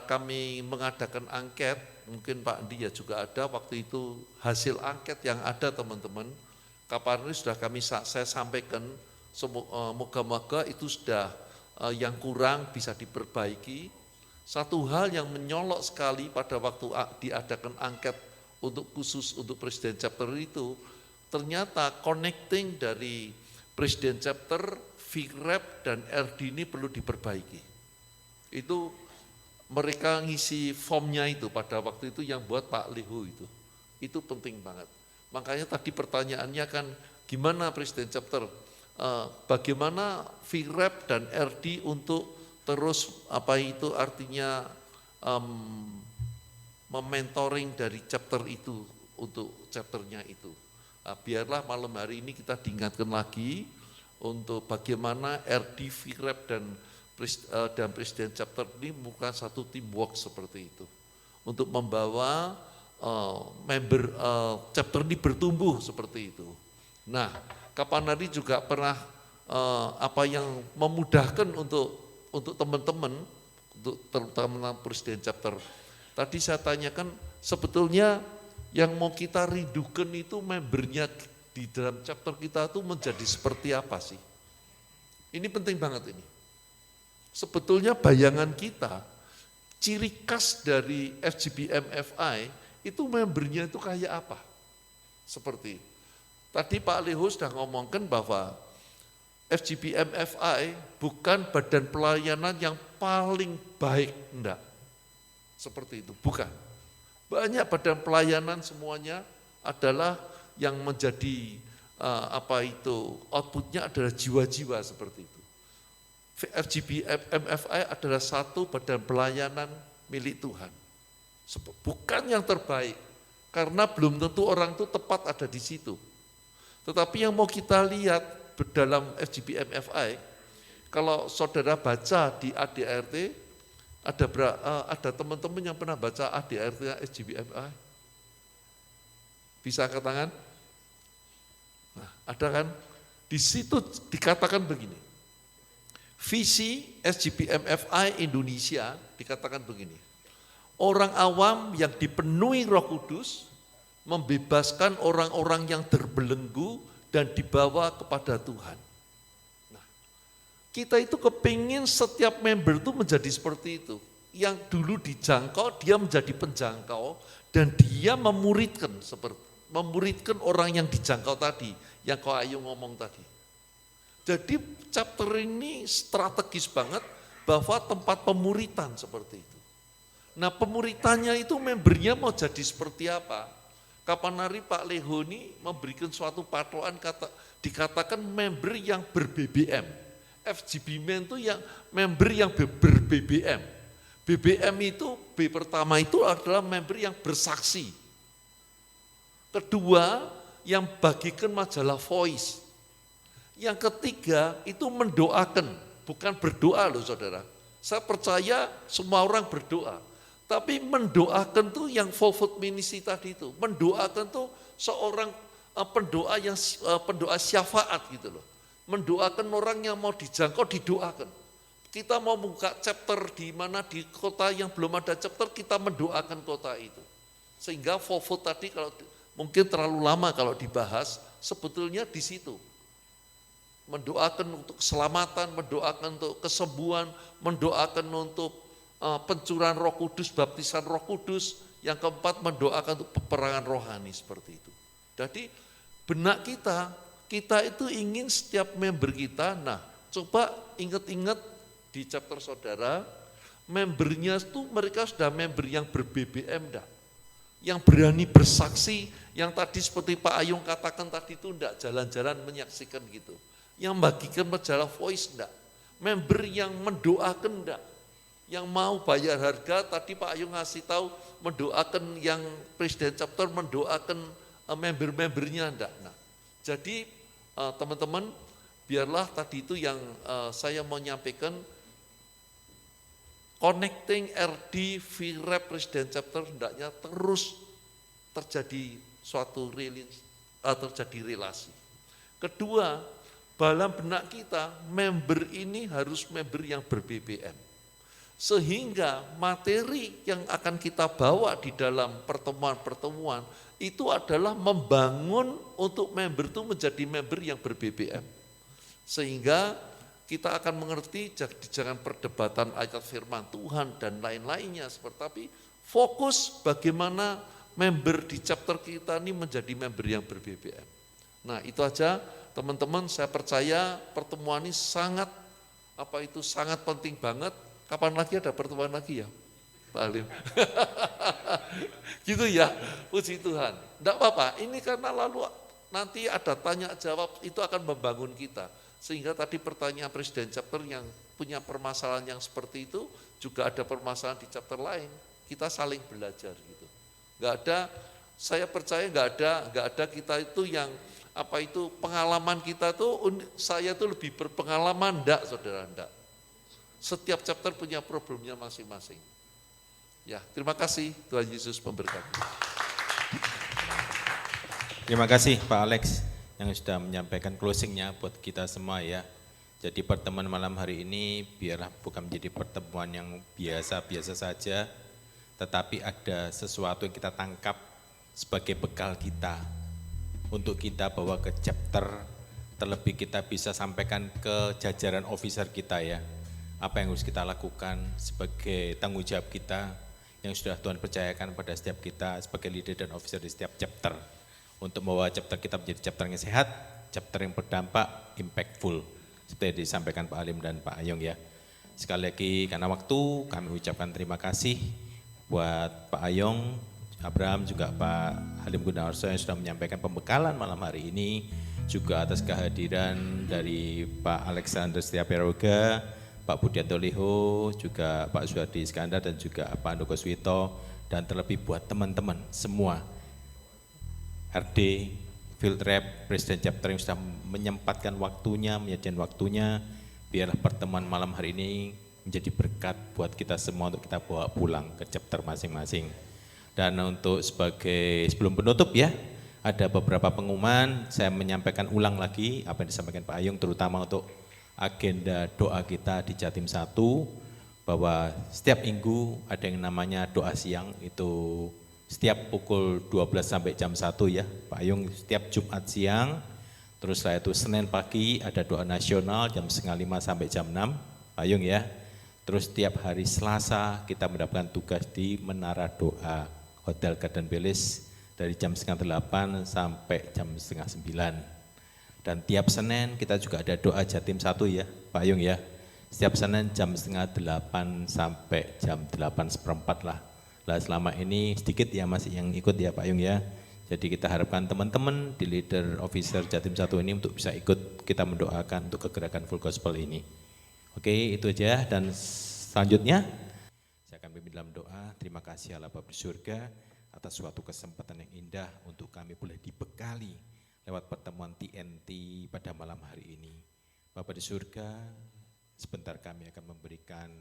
kami mengadakan angket, mungkin Pak Andi ya juga ada waktu itu hasil angket yang ada teman-teman, kapan ini sudah saya sampaikan, moga-moga itu sudah yang kurang bisa diperbaiki, Satu hal yang menyolok sekali pada waktu diadakan angket untuk khusus untuk Presiden Chapter itu, ternyata connecting dari Presiden Chapter, VREP dan RD ini perlu diperbaiki. Itu mereka ngisi formnya itu pada waktu itu yang buat Pak Leho itu penting banget. Makanya tadi pertanyaannya kan gimana Presiden Chapter, bagaimana VREP dan RD untuk terus apa itu artinya mementoring dari chapter itu untuk chapternya itu. Nah, biarlah malam hari ini kita diingatkan lagi untuk bagaimana RD, VREP dan Presiden Chapter ini bukan satu teamwork seperti itu. Untuk membawa member chapter ini bertumbuh seperti itu. Nah, Kapanari juga pernah apa yang memudahkan untuk teman-teman, untuk terutama Presiden Chapter. Tadi saya tanyakan sebetulnya yang mau kita rindukan itu membernya di dalam chapter kita itu menjadi seperti apa sih? Ini penting banget ini. Sebetulnya bayangan kita, ciri khas dari FGBMFI itu membernya itu kayak apa? Seperti tadi Pak Leho sudah ngomongkan bahwa FGBMFI bukan badan pelayanan yang paling baik, enggak. Seperti itu, bukan. Banyak badan pelayanan semuanya adalah yang menjadi outputnya adalah jiwa-jiwa seperti itu. FGBMFI adalah satu badan pelayanan milik Tuhan. Bukan yang terbaik, karena belum tentu orang itu tepat ada di situ. Tetapi yang mau kita lihat dalam FGBMFI, kalau saudara baca di ADRT, ada teman-teman yang pernah baca ADRT FGBMFI? Bisa angkat tangan? Nah, ada kan? Di situ dikatakan begini, visi FGBMFI Indonesia dikatakan begini, orang awam yang dipenuhi Roh Kudus membebaskan orang-orang yang terbelenggu dan dibawa kepada Tuhan. Nah, kita itu kepingin setiap member itu menjadi seperti itu. Yang dulu dijangkau, dia menjadi penjangkau, dan dia memuridkan orang yang dijangkau tadi, yang Ko Ayu ngomong tadi. Jadi chapter ini strategis banget bahwa tempat pemuritan seperti itu. Nah, pemuritannya itu membernya mau jadi seperti apa? Kapanari Pak Leho ini memberikan suatu patokan dikatakan member yang ber-BBM. FGB itu yang member yang ber-BBM. BBM itu, B pertama itu adalah member yang bersaksi. Kedua, yang bagikan majalah Voice. Yang ketiga, itu mendoakan, bukan berdoa loh saudara. Saya percaya semua orang berdoa. Tapi mendoakan tuh yang forward ministry tadi itu, mendoakan tuh seorang pendoa syafaat gitu loh. Mendoakan orang yang mau dijangkau didoakan. Kita mau buka chapter di mana di kota yang belum ada chapter, kita mendoakan kota itu. Sehingga forward tadi kalau mungkin terlalu lama kalau dibahas, sebetulnya di situ. Mendoakan untuk keselamatan, mendoakan untuk kesembuhan, mendoakan untuk pencurahan Roh Kudus, baptisan Roh Kudus, yang keempat mendoakan untuk peperangan rohani seperti itu. Jadi benak kita itu ingin setiap member kita, nah coba ingat-ingat di chapter saudara, membernya itu mereka sudah member yang ber-BBM dah, yang berani bersaksi, yang tadi seperti Pak Ayung katakan tadi itu enggak jalan-jalan menyaksikan gitu, yang bagikan majalah Voice enggak, member yang mendoakan enggak, yang mau bayar harga, tadi Pak Ayu ngasih tahu mendoakan yang Presiden Chapter, mendoakan member-membernya enggak. Nah, jadi teman-teman, biarlah tadi itu yang saya mau nyampaikan, connecting RD, VREP, Presiden Chapter, hendaknya terus terjadi suatu relasi. Kedua, dalam benak kita, member ini harus member yang ber-BBM. Sehingga materi yang akan kita bawa di dalam pertemuan-pertemuan itu adalah membangun untuk member itu menjadi member yang ber-BBM. Sehingga kita akan mengerti, jangan perdebatan ayat firman Tuhan dan lain-lainnya, tapi fokus bagaimana member di chapter kita ini menjadi member yang ber-BBM. Nah itu aja teman-teman, saya percaya pertemuan ini sangat penting banget. Kapan lagi ada pertemuan lagi ya Pak Halim? Gitu ya, puji Tuhan. Enggak apa-apa, ini karena lalu nanti ada tanya jawab, itu akan membangun kita. Sehingga tadi pertanyaan Presiden chapter yang punya permasalahan yang seperti itu, juga ada permasalahan di chapter lain, kita saling belajar gitu. Enggak ada, saya percaya enggak ada kita itu yang pengalaman kita tuh, saya tuh lebih berpengalaman, enggak saudara, enggak. Setiap chapter punya problemnya masing-masing. Ya, terima kasih, Tuhan Yesus memberkati. Terima kasih Pak Alex yang sudah menyampaikan closingnya buat kita semua ya. Jadi pertemuan malam hari ini biarlah bukan menjadi pertemuan yang biasa-biasa saja, tetapi ada sesuatu yang kita tangkap sebagai bekal kita untuk kita bawa ke chapter, terlebih kita bisa sampaikan ke jajaran officer kita ya. Apa yang harus kita lakukan sebagai tanggung jawab kita yang sudah Tuhan percayakan pada setiap kita sebagai leader dan officer di setiap chapter. Untuk membawa chapter kita menjadi chapter yang sehat, chapter yang berdampak, impactful. Seperti yang disampaikan Pak Halim dan Pak Ayung ya. Sekali lagi karena waktu kami ucapkan terima kasih buat Pak Ayung, Abraham juga Pak Halim Gunawarso yang sudah menyampaikan pembekalan malam hari ini. Juga atas kehadiran dari Pak Alexander Setiaperoga, Pak Budianto Liho, juga Pak Suhardi Iskandar dan juga Pak Andoko Swito. Dan terlebih buat teman-teman semua RD, Field Rep, Presiden Chapter yang sudah menyempatkan waktunya, menyediakan waktunya, biarlah pertemuan malam hari ini menjadi berkat buat kita semua untuk kita bawa pulang ke chapter masing-masing. Dan untuk sebelum penutup ya, ada beberapa pengumuman, saya menyampaikan ulang lagi apa yang disampaikan Pak Ayung, terutama untuk agenda doa kita di Jatim 1, bahwa setiap minggu ada yang namanya doa siang, itu setiap pukul 12 sampai jam 1 ya, Pak Ayung, setiap Jumat siang, terus setelah itu Senin pagi ada doa nasional jam 4:30 sampai jam 6, Pak Ayung ya. Terus setiap hari Selasa kita mendapatkan tugas di Menara Doa Hotel Garden Palace dari jam 8:30 sampai jam 8:30. Dan tiap Senin kita juga ada doa Jatim 1 ya, Pak Ayung ya. Setiap Senin jam 7:30 sampai jam 8:15 lah. Lah selama ini sedikit ya masih yang ikut ya Pak Ayung ya. Jadi kita harapkan teman-teman di leader officer Jatim 1 ini untuk bisa ikut kita mendoakan untuk kegerakan full gospel ini. Oke, itu aja dan selanjutnya saya akan pimpin dalam doa. Terima kasih Allah Bapa di surga atas suatu kesempatan yang indah untuk kami boleh dibekali lewat pertemuan TNT pada malam hari ini. Bapa di surga, sebentar kami akan memberikan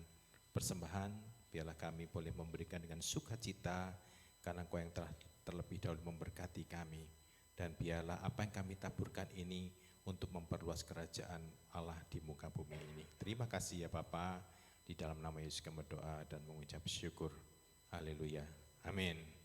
persembahan. Biarlah kami boleh memberikan dengan sukacita karena Engkau yang telah terlebih dahulu memberkati kami. Dan biarlah apa yang kami taburkan ini untuk memperluas kerajaan Allah di muka bumi ini. Terima kasih ya Bapa, di dalam nama Yesus kami berdoa dan mengucap syukur. Haleluya. Amin.